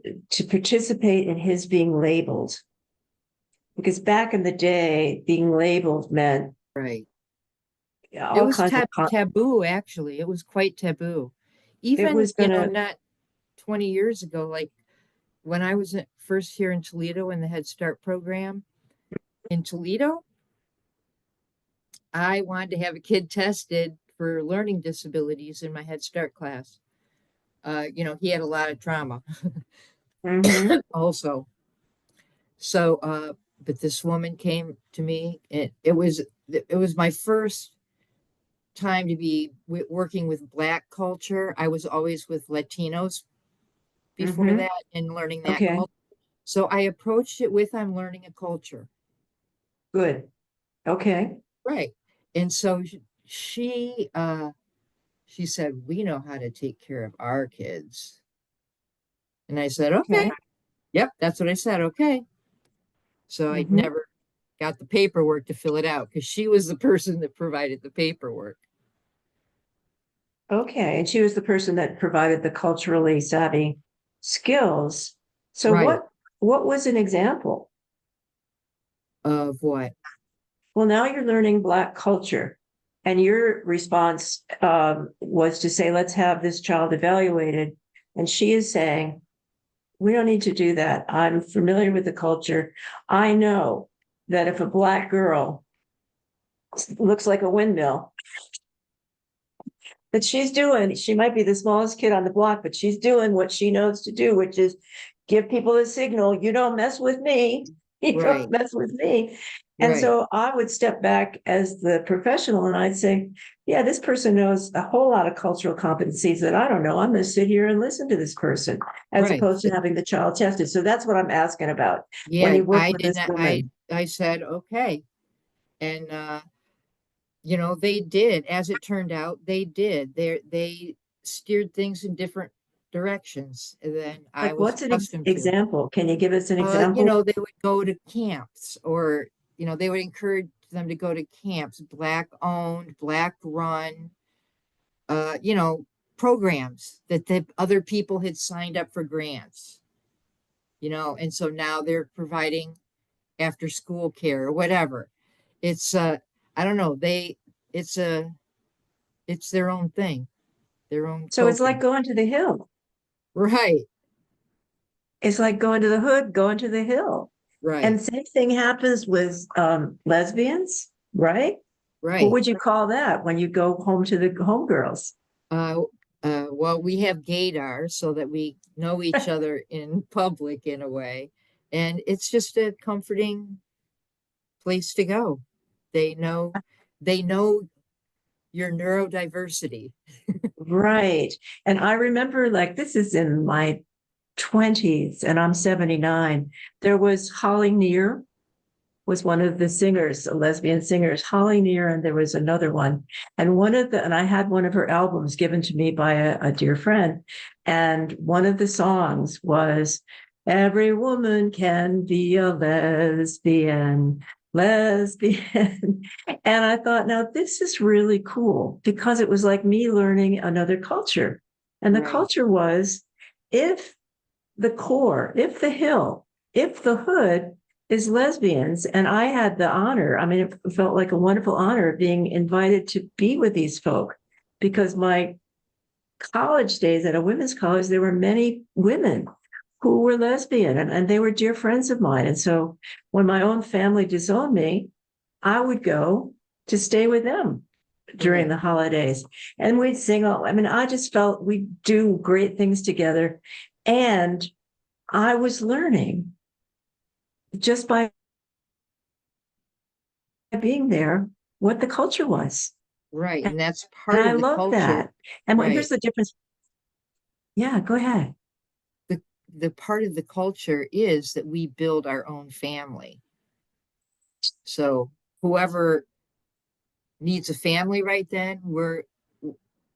[SPEAKER 2] participate in his being labeled, because back in the day being labeled meant
[SPEAKER 1] right. It
[SPEAKER 2] all
[SPEAKER 1] was
[SPEAKER 2] kinds of
[SPEAKER 1] taboo, actually. It was quite taboo.
[SPEAKER 2] it
[SPEAKER 1] Even,
[SPEAKER 2] was gonna
[SPEAKER 1] not 20 years ago, like when I was first here in Toledo in the Head Start program in Toledo, I wanted to have a kid tested for learning disabilities in my Head Start class. He had a lot of trauma
[SPEAKER 2] mhm,
[SPEAKER 1] also. So, but this woman came to me, and it was my first time to be working with Black culture. I was always with Latinos before
[SPEAKER 2] mhm,
[SPEAKER 1] that and learning that
[SPEAKER 2] okay,
[SPEAKER 1] culture. So I approached it with I'm learning a culture.
[SPEAKER 2] good, okay,
[SPEAKER 1] Right. And so she said, "We know how to take care of our kids." And I said,
[SPEAKER 2] okay,
[SPEAKER 1] "Okay." Yep, that's what I said. Okay. So I
[SPEAKER 2] mhm,
[SPEAKER 1] never got the paperwork to fill it out because she was the person that provided the paperwork.
[SPEAKER 2] okay. And she was the person that provided the culturally savvy skills. So
[SPEAKER 1] Right.
[SPEAKER 2] what was an example?
[SPEAKER 1] Of what?
[SPEAKER 2] Well, now you're learning Black culture. And your response was to say, let's have this child evaluated. And she is saying, we don't need to do that. I'm familiar with the culture. I know that if a Black girl looks like a windmill, that she might be the smallest kid on the block, but she's doing what she knows to do, which is give people a signal, you don't mess with me. You don't
[SPEAKER 1] Right.
[SPEAKER 2] mess with me. And
[SPEAKER 1] Right.
[SPEAKER 2] so I would step back as the professional and I'd say, yeah, this person knows a whole lot of cultural competencies that I don't know. I'm going to sit here and listen to this person as
[SPEAKER 1] Right.
[SPEAKER 2] opposed to having the child tested. So that's what I'm asking about when
[SPEAKER 1] Yeah,
[SPEAKER 2] you work
[SPEAKER 1] I
[SPEAKER 2] with
[SPEAKER 1] did
[SPEAKER 2] this
[SPEAKER 1] not. I
[SPEAKER 2] woman.
[SPEAKER 1] I said okay, and they did. As it turned out, they did. They steered things in different directions than I
[SPEAKER 2] Like,
[SPEAKER 1] was
[SPEAKER 2] what's an
[SPEAKER 1] accustomed to.
[SPEAKER 2] example? Can you give us an example?
[SPEAKER 1] They would go to camps, or they would encourage them to go to camps, Black owned, Black run, uh, you know, programs that the other people had signed up for grants. And so now they're providing after school care or whatever. It's I don't know, it's a it's their own thing, their own
[SPEAKER 2] So it's
[SPEAKER 1] culture.
[SPEAKER 2] like going to the hill.
[SPEAKER 1] Right,
[SPEAKER 2] It's like going to the hood, going to the hill.
[SPEAKER 1] right,
[SPEAKER 2] And same thing happens with lesbians, right? What
[SPEAKER 1] right.
[SPEAKER 2] would you call that when you go home to the homegirls?
[SPEAKER 1] Uh well, we have gaydar so that we know each other in public in a way. And it's just a comforting place to go. They know they know your neurodiversity.
[SPEAKER 2] Right. And I remember, like, this is in my 20s and I'm 79. There was Holly Near was one of the singers, lesbian singers, Holly Near, and there was another one. And I had one of her albums given to me by a dear friend. And one of the songs was, "Every woman can be a lesbian, lesbian." And I thought, now this is really cool because it was like me learning another culture. And the
[SPEAKER 1] Right.
[SPEAKER 2] culture was, if the core, if the hill, if the hood is lesbians. And I had the honor, I mean, it felt like a wonderful honor being invited to be with these folk, because my college days at a women's college, there were many women who were lesbian, and they were dear friends of mine. And so when my own family disowned me, I would go to stay with them during the holidays, and we'd sing. I mean, I just felt we'd do great things together. And I was learning just by being there what the culture was.
[SPEAKER 1] Right. And that's
[SPEAKER 2] And
[SPEAKER 1] part
[SPEAKER 2] I
[SPEAKER 1] of the
[SPEAKER 2] love
[SPEAKER 1] culture.
[SPEAKER 2] that. And
[SPEAKER 1] Right.
[SPEAKER 2] here's the difference. Yeah, go ahead.
[SPEAKER 1] The part of the culture is that we build our own family. So whoever needs a family right then, we're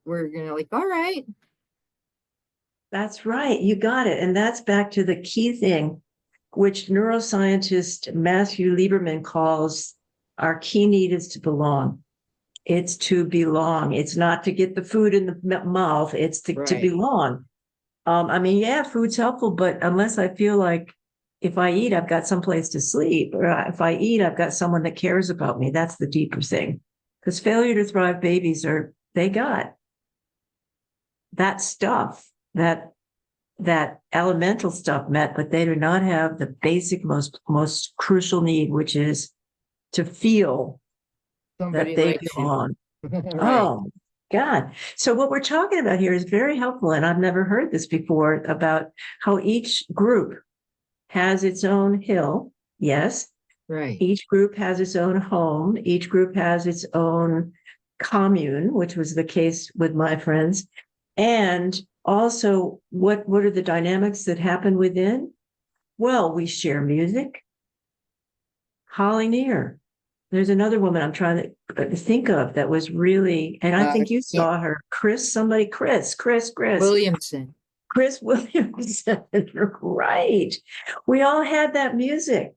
[SPEAKER 1] gonna like, all right.
[SPEAKER 2] That's right. You got it. And that's back to the key thing, which neuroscientist Matthew Lieberman calls our key need is to belong. It's to belong. It's not to get the food in the mouth. It's to
[SPEAKER 1] Right.
[SPEAKER 2] belong. I mean, yeah, food's helpful, but unless I feel like if I eat, I've got someplace to sleep, or if I eat, I've got someone that cares about me. That's the deeper thing. Because failure to thrive babies they got that stuff, that elemental stuff met, but they do not have the basic, most crucial need, which is to feel
[SPEAKER 1] Somebody
[SPEAKER 2] that they
[SPEAKER 1] likes you.
[SPEAKER 2] belong.
[SPEAKER 1] Right.
[SPEAKER 2] Oh, God. So what we're talking about here is very helpful. And I've never heard this before about how each group has its own hill. Yes.
[SPEAKER 1] Right.
[SPEAKER 2] Each group has its own home. Each group has its own commune, which was the case with my friends. And also, what are the dynamics that happen within? Well, we share music. Holly Near. There's another woman I'm trying to think of that was really, and I think you
[SPEAKER 1] Yeah.
[SPEAKER 2] saw her, Chris
[SPEAKER 1] Williamson.
[SPEAKER 2] Williamson. Right. We all had that music.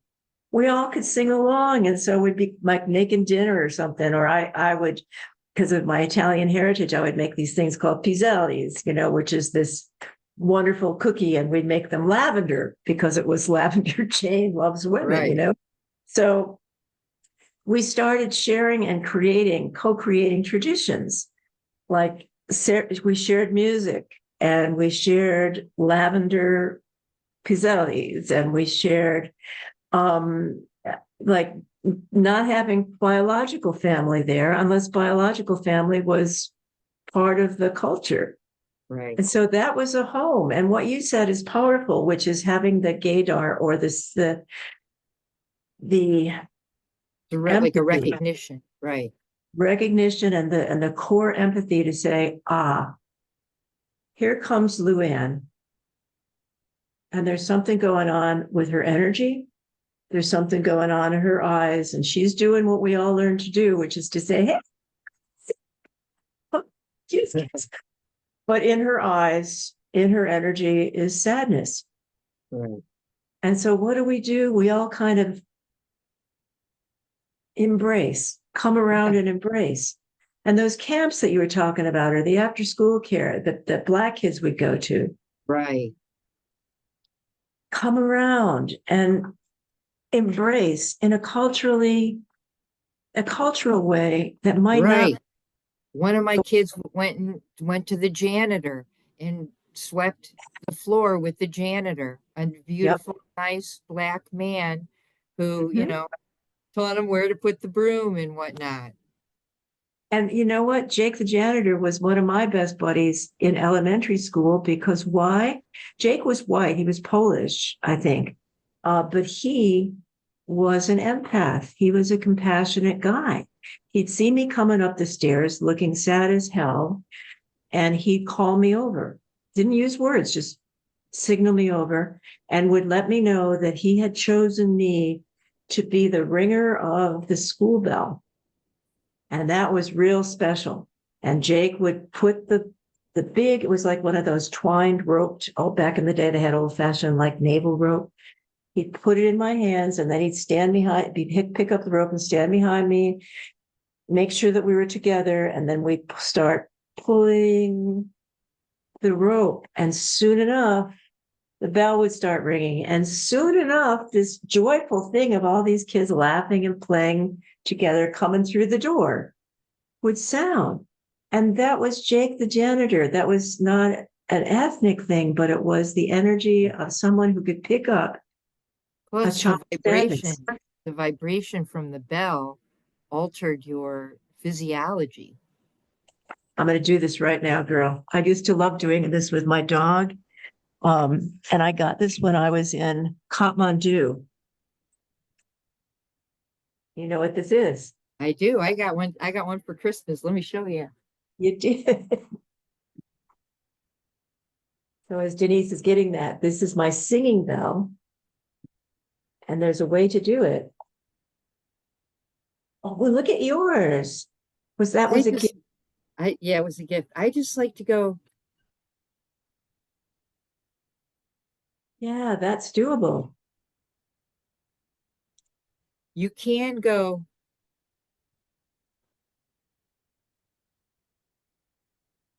[SPEAKER 2] We all could sing along. And so we'd be like making dinner or something, or I would, because of my Italian heritage, I would make these things called pisellis, which is this wonderful cookie. And we'd make them lavender because it was Lavender Jane Loves Women,
[SPEAKER 1] Right.
[SPEAKER 2] So we started sharing and co-creating traditions. Like we shared music, and we shared lavender pisellis, and we shared like not having biological family there unless biological family was part of the culture.
[SPEAKER 1] Right.
[SPEAKER 2] And so that was a home. And what you said is powerful, which is having the gaydar, or the
[SPEAKER 1] Like a
[SPEAKER 2] empathy,
[SPEAKER 1] recognition. Right.
[SPEAKER 2] recognition, and the core empathy to say, here comes Luann, and there's something going on with her energy. There's something going on in her eyes, and she's doing what we all learn to do, which is to say, hey, but in her eyes, in her energy is sadness.
[SPEAKER 1] Right.
[SPEAKER 2] And so what do? We all kind of come around and embrace. And those camps that you were talking about, or the after school care that Black kids would go to.
[SPEAKER 1] Right.
[SPEAKER 2] Come around and embrace in a cultural way that might
[SPEAKER 1] Right.
[SPEAKER 2] not.
[SPEAKER 1] One of my kids went to the janitor and swept the floor with the janitor, a
[SPEAKER 2] Yep.
[SPEAKER 1] beautiful, nice Black man who,
[SPEAKER 2] Mhm.
[SPEAKER 1] taught him where to put the broom and whatnot.
[SPEAKER 2] And you know what? Jake the janitor was one of my best buddies in elementary school, because why? Jake was white. He was Polish, I think. But he was an empath. He was a compassionate guy. He'd see me coming up the stairs looking sad as hell, and he'd call me over. Didn't use words, just signal me over, and would let me know that he had chosen me to be the ringer of the school bell. And that was real special. And Jake would put the big, it was like one of those twined roped, oh, back in the day, they had old fashioned like naval rope. He'd put it in my hands and then he'd stand behind, he'd pick up the rope and stand behind me, make sure that we were together. And then we'd start pulling the rope. And soon enough, the bell would start ringing. And soon enough, this joyful thing of all these kids laughing and playing together coming through the door would sound. And that was Jake the janitor. That was not an ethnic thing, but it was the energy of someone who could pick up a
[SPEAKER 1] Plus
[SPEAKER 2] child's sadness.
[SPEAKER 1] the vibration from the bell altered your physiology.
[SPEAKER 2] I'm going to do this right now, girl. I used to love doing this with my dog. And I got this when I was in Kathmandu. You know what this is?
[SPEAKER 1] I do. I got one for Christmas. Let me show you.
[SPEAKER 2] You did. So as Denise is getting that, this is my singing bell. And there's a way to do it. Oh, well, look at yours. Was a gift?
[SPEAKER 1] Yeah, it was a gift. I just like to go.
[SPEAKER 2] Yeah, that's doable.
[SPEAKER 1] You can go.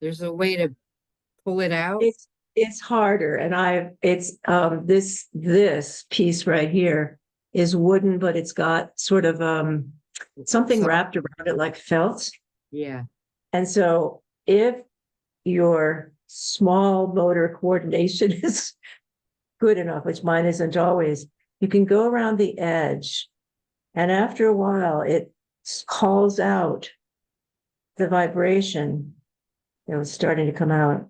[SPEAKER 1] There's a way to pull it out.
[SPEAKER 2] It's harder, and it's this piece right here is wooden, but it's got sort of something wrapped around it like felt.
[SPEAKER 1] Yeah.
[SPEAKER 2] And so if your small motor coordination is good enough, which mine isn't always, you can go around the edge, and after a while it calls out the vibration. It was starting to come out.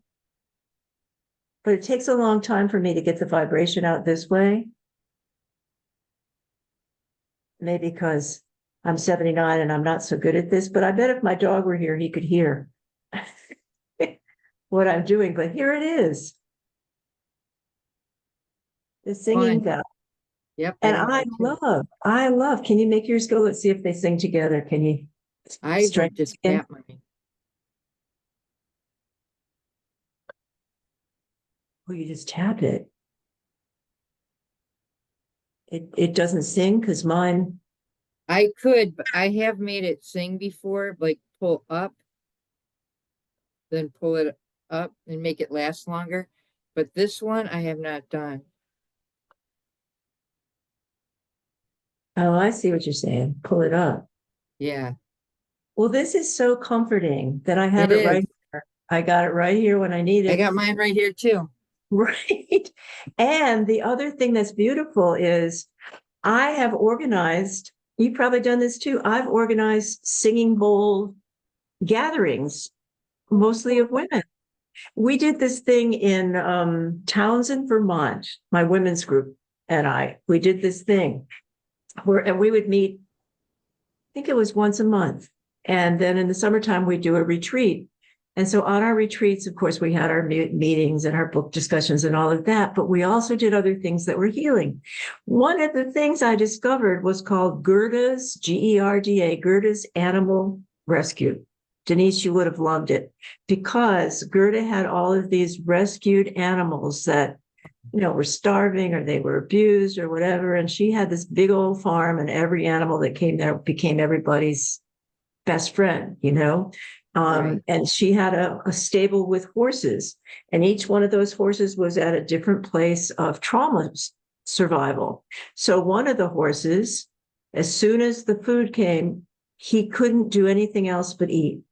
[SPEAKER 2] But it takes a long time for me to get the vibration out this way. Maybe because I'm 79 and I'm not so good at this, but I bet if my dog were here, he could hear what I'm doing. But here it is. The singing bell.
[SPEAKER 1] Yep.
[SPEAKER 2] And I love, can you make yours go? Let's see if they sing together. Can you?
[SPEAKER 1] I just tap mine.
[SPEAKER 2] Oh, you just tap it. It doesn't sing because mine.
[SPEAKER 1] I could, but I have made it sing before, like pull up, then pull it up and make it last longer. But this one I have not done.
[SPEAKER 2] Oh, I see what you're saying. Pull it up.
[SPEAKER 1] Yeah.
[SPEAKER 2] Well, this is so comforting that I have it right here. I got it right here when I need it.
[SPEAKER 1] I got mine right here too.
[SPEAKER 2] Right. And the other thing that's beautiful is I have organized, you've probably done this too. I've organized singing bowl gatherings, mostly of women. We did this thing in Townsend, Vermont, my women's group and we did this thing and we would meet, I think it was once a month. And then in the summertime, we do a retreat. And so on our retreats, of course, we had our meetings and our book discussions and all of that, but we also did other things that were healing. One of the things I discovered was called Gerda's, Gerda, Gerda's Animal Rescue. Denise, you would have loved it because Gerda had all of these rescued animals that, were starving or they were abused or whatever. And she had this big old farm and every animal that came there became everybody's best friend,
[SPEAKER 1] Right.
[SPEAKER 2] And she had a stable with horses, and each one of those horses was at a different place of trauma survival. So one of the horses, as soon as the food came, he couldn't do anything else but eat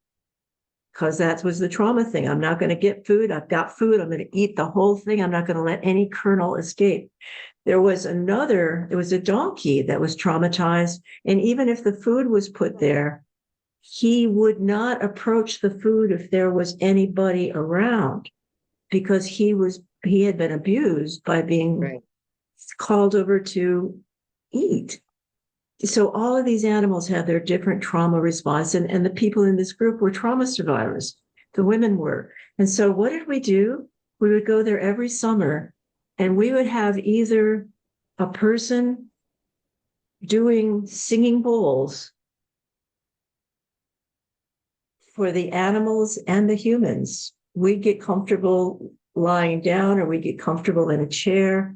[SPEAKER 2] because that was the trauma thing. I'm not going to get food. I've got food. I'm going to eat the whole thing. I'm not going to let any kernel escape. There was a donkey that was traumatized. And even if the food was put there, he would not approach the food if there was anybody around because he had been abused by being called over to eat. So all of these animals have their different trauma response, and the people in this group were trauma survivors. The women were. And so what did we do? We would go there every summer and we would have either a person doing singing bowls for the animals and the humans. We'd get comfortable lying down or we'd get comfortable in a chair,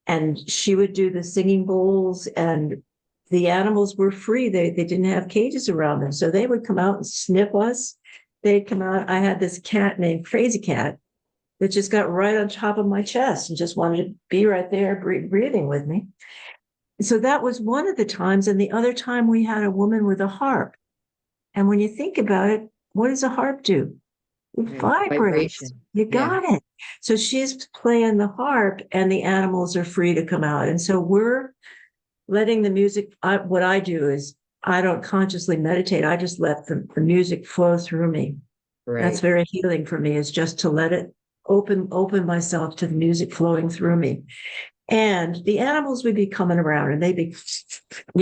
[SPEAKER 2] and she would do the singing bowls, and the animals were free. They didn't have cages around them. So they would come out and sniff us. They'd come out. I had this cat named Crazy Cat that just got right on top of my chest and just wanted to be right there breathing with me. So that was one of the times. And the other time we had a woman with a harp. And when you think about it, what does a harp do? It vibrates.
[SPEAKER 1] Vibration.
[SPEAKER 2] You
[SPEAKER 1] Yeah.
[SPEAKER 2] got it. So she's playing the harp and the animals are free to come out. And so we're letting the music, what I do is I don't consciously meditate. I just let the music flow through me.
[SPEAKER 1] Right.
[SPEAKER 2] That's very healing for me, is just to let it open myself to the music flowing through me. And the animals would be coming around and they'd be,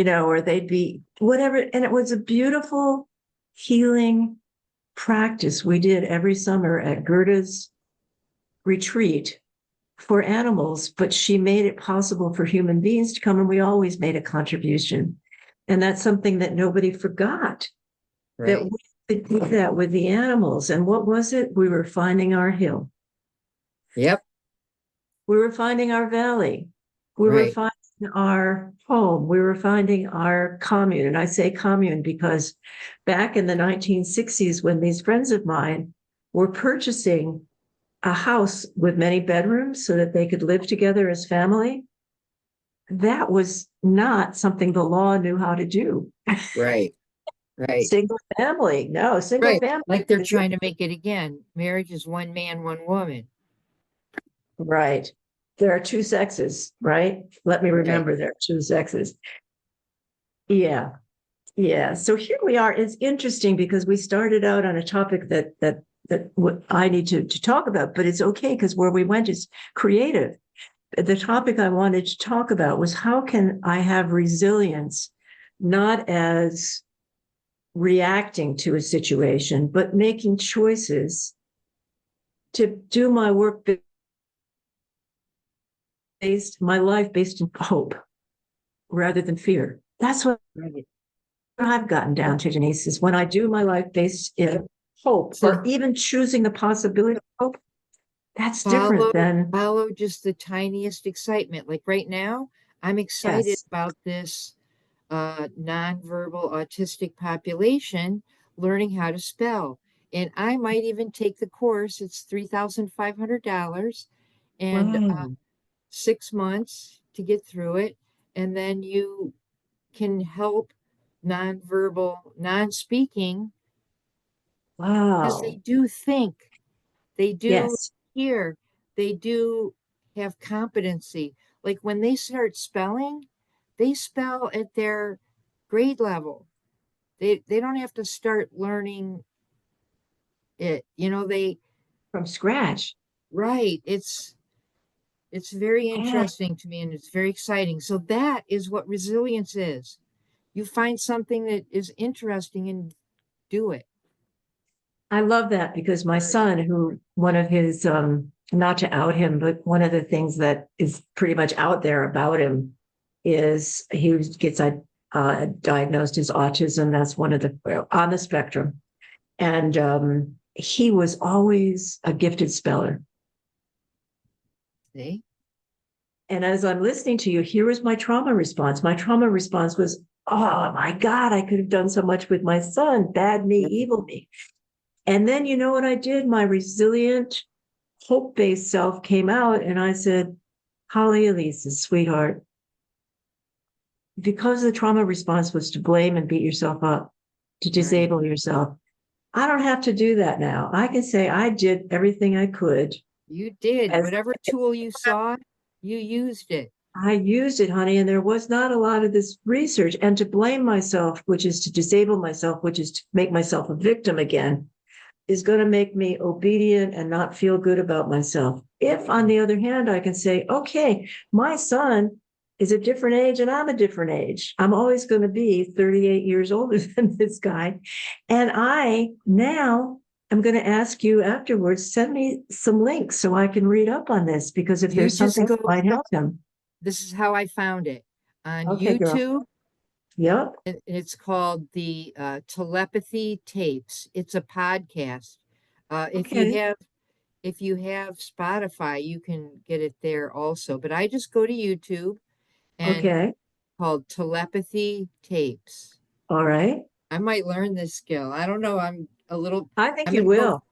[SPEAKER 2] or they'd be whatever. And it was a beautiful healing practice we did every summer at Gerda's retreat for animals, but she made it possible for human beings to come, and we always made a contribution. And that's something that nobody forgot, that we could do that with the animals. And what was it? We were finding our hill.
[SPEAKER 1] Yep.
[SPEAKER 2] We were finding our valley. We were finding our home. We were finding our commune. And I say commune because back in the 1960s, when these friends of mine were purchasing a house with many bedrooms so that they could live together as family, that was not something the law knew how to do.
[SPEAKER 1] Right.
[SPEAKER 2] Single family. No, single family.
[SPEAKER 1] Like they're trying to make it again. Marriage is one man, one woman.
[SPEAKER 2] Right. There are two sexes, right? Let me remember, there are two sexes. Yeah. Yeah. So here we are. It's interesting because we started out on a topic that what I need to talk about, but it's okay because where we went is creative. The topic I wanted to talk about was, how can I have resilience, not as reacting to a situation, but making choices to do my work my life based in hope rather than fear. That's what I've gotten down to, Denise, is when I do my life based in hope, or even choosing the possibility of hope, that's different than
[SPEAKER 1] follow just the tiniest excitement. Like right now, I'm excited about this nonverbal autistic population learning how to spell. And I might even take the course. It's $3,500 and 6 months to get through it. And then you can help nonverbal, non-speaking, because they do think, they do hear, they do have competency. Like when they start spelling, they spell at their grade level. They don't have to start learning it, they
[SPEAKER 2] from scratch.
[SPEAKER 1] Right. It's very interesting to me and it's very exciting. So that is what resilience is. You find something that is interesting and do it.
[SPEAKER 2] I love that because my son, who one of his, not to out him, but one of the things that is pretty much out there about him is he gets diagnosed as autism. That's one of the on the spectrum. And he was always a gifted speller.
[SPEAKER 1] See?
[SPEAKER 2] And as I'm listening to you, here was my trauma response. My trauma response was, oh my God, I could have done so much with my son. Bad me, evil me. And then you know what I did? My resilient, hope-based self came out and I said, Holly Elissa, sweetheart, because the trauma response was to blame and beat yourself up, to disable yourself, I don't have to do that now. I can say I did everything I could.
[SPEAKER 1] You did. Whatever tool you saw, you used it.
[SPEAKER 2] I used it, honey, and there was not a lot of this research. And to blame myself, which is to disable myself, which is to make myself a victim again, is going to make me obedient and not feel good about myself. If, on the other hand, I can say, okay, my son is a different age and I'm a different age. I'm always going to be 38 years older than this guy. And I now I'm going to ask you afterwards, send me some links so I can read up on this, because if there's something that might help them.
[SPEAKER 1] This is how I found it. On
[SPEAKER 2] Okay,
[SPEAKER 1] YouTube,
[SPEAKER 2] girl. Yep.
[SPEAKER 1] And it's called the Telepathy Tapes. It's a podcast. If you
[SPEAKER 2] Okay.
[SPEAKER 1] have if you have Spotify, you can get it there also. But I just go to YouTube and
[SPEAKER 2] Okay.
[SPEAKER 1] called Telepathy Tapes.
[SPEAKER 2] All right.
[SPEAKER 1] I might learn this skill. I don't know. I'm a little.
[SPEAKER 2] I think
[SPEAKER 1] I'm
[SPEAKER 2] you
[SPEAKER 1] gonna go.
[SPEAKER 2] will.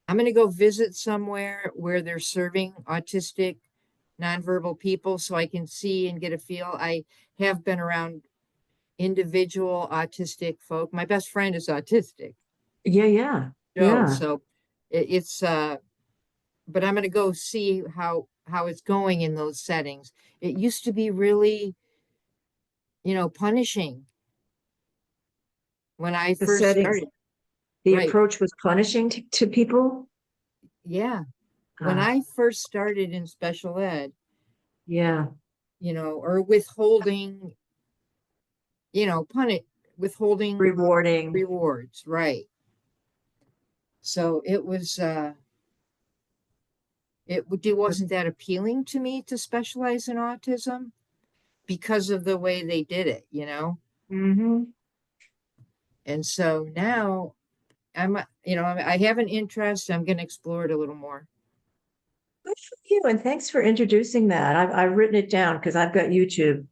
[SPEAKER 1] I'm gonna go visit somewhere where they're serving autistic, nonverbal people, so I can see and get a feel. I have been around individual autistic folk. My best friend is autistic,
[SPEAKER 2] Yeah, yeah,
[SPEAKER 1] Joe.
[SPEAKER 2] yeah.
[SPEAKER 1] So it's but I'm gonna go see how it's going in those settings. It used to be really, punishing when I
[SPEAKER 2] The
[SPEAKER 1] first
[SPEAKER 2] settings,
[SPEAKER 1] started.
[SPEAKER 2] the
[SPEAKER 1] Right.
[SPEAKER 2] approach was punishing to people.
[SPEAKER 1] Yeah. When
[SPEAKER 2] Ah,
[SPEAKER 1] I first started in special ed,
[SPEAKER 2] yeah.
[SPEAKER 1] or withholding, punish withholding
[SPEAKER 2] Rewarding.
[SPEAKER 1] rewards, right? So it wasn't that appealing to me to specialize in autism because of the way they did it.
[SPEAKER 2] Mm-hmm.
[SPEAKER 1] And so now I have an interest. I'm going to explore it a little more.
[SPEAKER 2] Good for you. And thanks for introducing that. I've written it down because I've got YouTube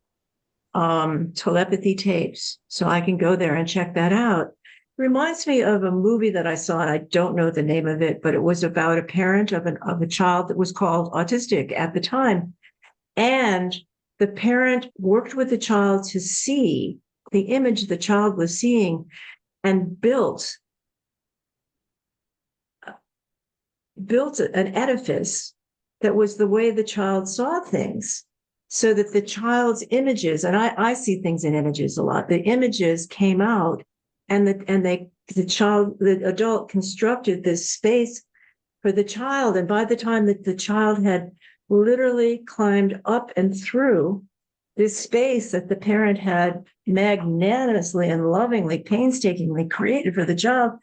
[SPEAKER 2] telepathy tapes. So I can go there and check that out. Reminds me of a movie that I saw, and I don't know the name of it, but it was about a parent of a child that was called autistic at the time. And the parent worked with the child to see the image the child was seeing and built an edifice that was the way the child saw things, so that the child's images, and I see things in images a lot, the images came out, and the adult constructed this space for the child. And by the time that the child had literally climbed up and through this space that the parent had magnanimously and lovingly, painstakingly created for the child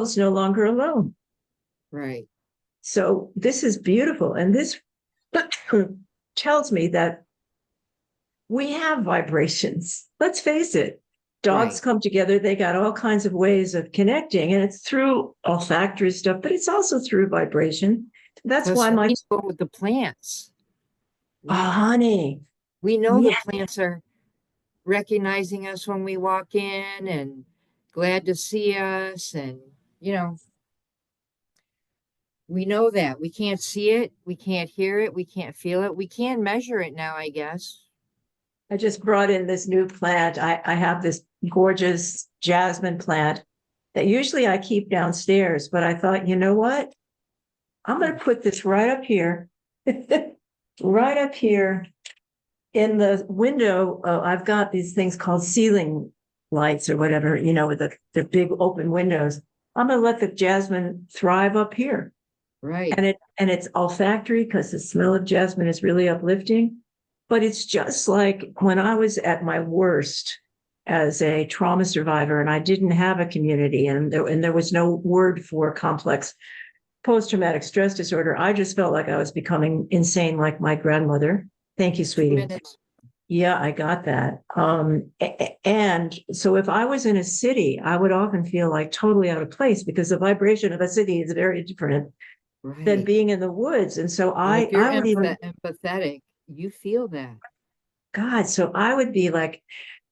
[SPEAKER 2] was no longer alone.
[SPEAKER 1] Right.
[SPEAKER 2] So this is beautiful. And this tells me that we have vibrations. Let's face it. Dogs
[SPEAKER 1] Right.
[SPEAKER 2] come together, they got all kinds of ways of connecting, and it's through olfactory stuff, but it's also through vibration. That's
[SPEAKER 1] Plus,
[SPEAKER 2] why
[SPEAKER 1] we know with the plants.
[SPEAKER 2] oh,
[SPEAKER 1] We
[SPEAKER 2] honey,
[SPEAKER 1] we know the
[SPEAKER 2] yeah,
[SPEAKER 1] plants are recognizing us when we walk in and glad to see us, and you know we know that we can't see it, we can't hear it, we can't feel it, we can measure it now, I guess.
[SPEAKER 2] I just brought in this new plant. I have this gorgeous jasmine plant that usually I keep downstairs, but I thought, you know what? I'm going to put this right up here, right up here in the window. I've got these things called ceiling lights or whatever, with the big open windows. I'm going to let the jasmine thrive up here.
[SPEAKER 1] Right.
[SPEAKER 2] And it's olfactory because the smell of jasmine is really uplifting. But it's just like when I was at my worst as a trauma survivor and I didn't have a community, and there was no word for complex post-traumatic stress disorder. I just felt like I was becoming insane like my grandmother. Thank you,
[SPEAKER 1] Two
[SPEAKER 2] sweetie.
[SPEAKER 1] minutes.
[SPEAKER 2] Yeah, I got that. And so if I was in a city, I would often feel like totally out of place because the vibration of a city is very different than
[SPEAKER 1] Right.
[SPEAKER 2] being in the woods. And so
[SPEAKER 1] And if
[SPEAKER 2] I,
[SPEAKER 1] you're
[SPEAKER 2] I would even,
[SPEAKER 1] empathetic, you feel that.
[SPEAKER 2] God, so I would be like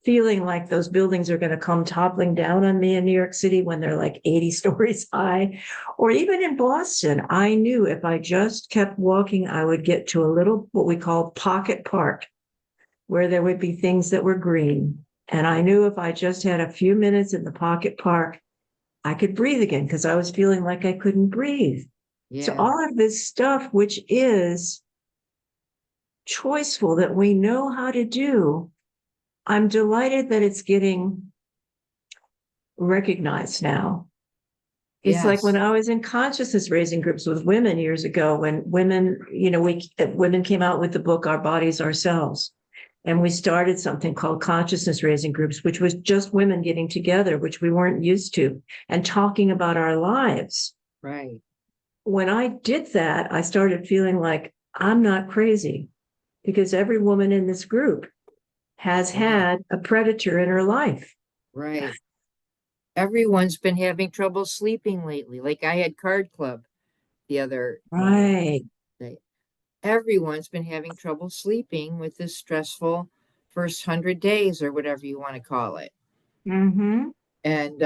[SPEAKER 2] feeling like those buildings are going to come toppling down on me in New York City when they're like 80 stories high, or even in Boston. I knew if I just kept walking, I would get to a little, what we call pocket park, where there would be things that were green. And I knew if I just had a few minutes in the pocket park, I could breathe again because I was feeling like I couldn't breathe. So
[SPEAKER 1] Yeah.
[SPEAKER 2] all of this stuff, which is choiceful that we know how to do, I'm delighted that it's getting recognized now. It's like when
[SPEAKER 1] Yes.
[SPEAKER 2] I was in consciousness raising groups with women years ago, when women, women came out with the book, Our Bodies, Ourselves. And we started something called consciousness raising groups, which was just women getting together, which we weren't used to, and talking about our lives.
[SPEAKER 1] Right.
[SPEAKER 2] When I did that, I started feeling like I'm not crazy because every woman in this group has
[SPEAKER 1] Right.
[SPEAKER 2] had a predator in her life.
[SPEAKER 1] Right. Everyone's been having trouble sleeping lately. Like I had card club the other
[SPEAKER 2] Right.
[SPEAKER 1] day. Everyone's been having trouble sleeping with this stressful first 100 days or whatever you want to call it.
[SPEAKER 2] Mm-hmm.
[SPEAKER 1] And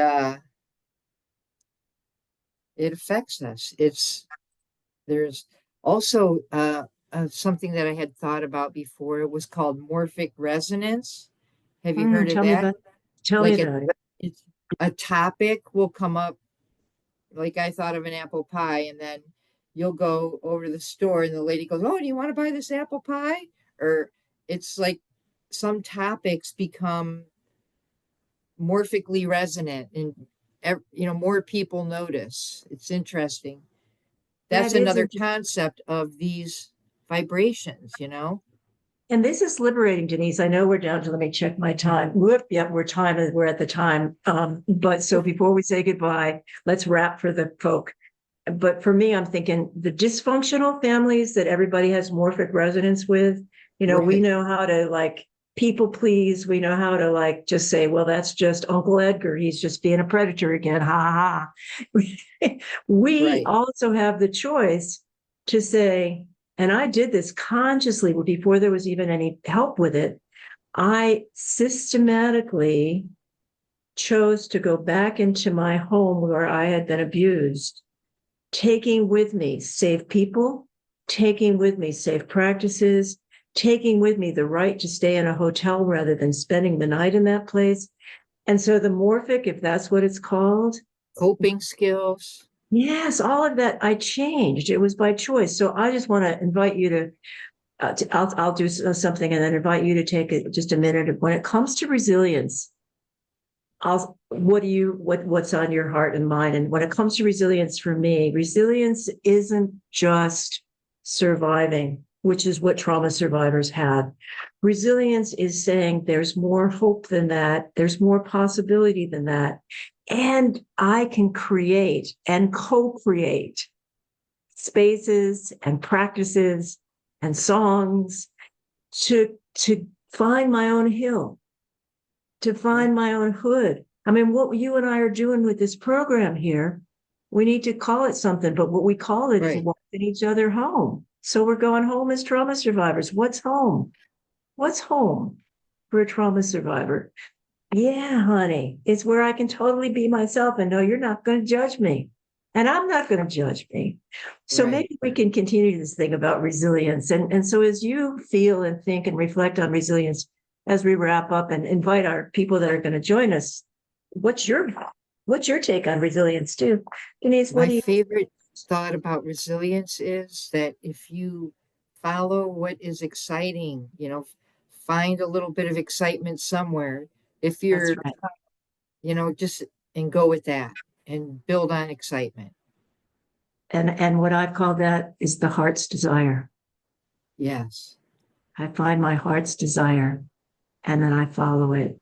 [SPEAKER 1] it affects us. There's also something that I had thought about before. It was called morphic resonance. Have you heard of
[SPEAKER 2] Tell me
[SPEAKER 1] that?
[SPEAKER 2] about tell me
[SPEAKER 1] Like
[SPEAKER 2] about it.
[SPEAKER 1] it's a topic will come up. Like I thought of an apple pie, and then you'll go over to the store, and the lady goes, "Oh, do you want to buy this apple pie?" Or it's like some topics become morphically resonant, and more people notice. It's interesting. That's
[SPEAKER 2] That is
[SPEAKER 1] another
[SPEAKER 2] interesting.
[SPEAKER 1] concept of these vibrations.
[SPEAKER 2] And this is liberating, Denise. I know we're down to, let me check my time. We're at the time. But so before we say goodbye, let's wrap for the folk. But for me, I'm thinking the dysfunctional families that everybody has morphic resonance with, we
[SPEAKER 1] Right,
[SPEAKER 2] know how to like people please. We know how to like just say, well, that's just Uncle Edgar. He's just being a predator again. Ha ha ha. We
[SPEAKER 1] right,
[SPEAKER 2] also have the choice to say, and I did this consciously before there was even any help with it. I systematically chose to go back into my home where I had been abused, taking with me safe people, taking with me safe practices, taking with me the right to stay in a hotel rather than spending the night in that place. And so the morphic, if that's what it's called,
[SPEAKER 1] coping skills.
[SPEAKER 2] yes, all of that I changed. It was by choice. So I just want to invite you to, I'll do something and then invite you to take just a minute. When it comes to resilience, what's on your heart and mind? And when it comes to resilience for me, resilience isn't just surviving, which is what trauma survivors have. Resilience is saying there's more hope than that, there's more possibility than that. And I can create and co-create spaces and practices and songs to find my own hill, to
[SPEAKER 1] Right,
[SPEAKER 2] find my own hood. I mean, what you and I are doing with this program here, we need to call it something, but what we call it is
[SPEAKER 1] right.
[SPEAKER 2] walking each other home. So we're going home as trauma survivors. What's home? What's home for a trauma survivor? Yeah, honey, it's where I can totally be myself and know you're not going to judge me. And I'm not going to judge me. So
[SPEAKER 1] Right.
[SPEAKER 2] maybe we can continue this thing about resilience. And so as you feel and think and reflect on resilience as we wrap up and invite our people that are going to join us, what's your what's your take on resilience too? Denise, what
[SPEAKER 1] My
[SPEAKER 2] do you
[SPEAKER 1] favorite thought about resilience is that if you follow what is exciting, find a little bit of excitement somewhere. If
[SPEAKER 2] that's
[SPEAKER 1] you're,
[SPEAKER 2] right.
[SPEAKER 1] just and go with that and build on excitement.
[SPEAKER 2] And what I've called that is the heart's desire.
[SPEAKER 1] Yes.
[SPEAKER 2] I find my heart's desire and then I follow it.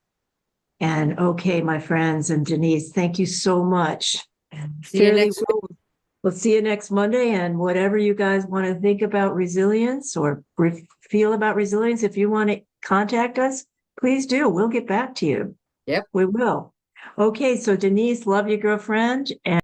[SPEAKER 2] And okay, my friends and Denise, thank you so much. And
[SPEAKER 1] See you
[SPEAKER 2] fairly
[SPEAKER 1] next week.
[SPEAKER 2] well, we'll see you next Monday. And whatever you guys want to think about resilience or feel about resilience, if you want to contact us, please do. We'll get back to you.
[SPEAKER 1] Yep.
[SPEAKER 2] We will. Okay, so Denise, love you, girlfriend. And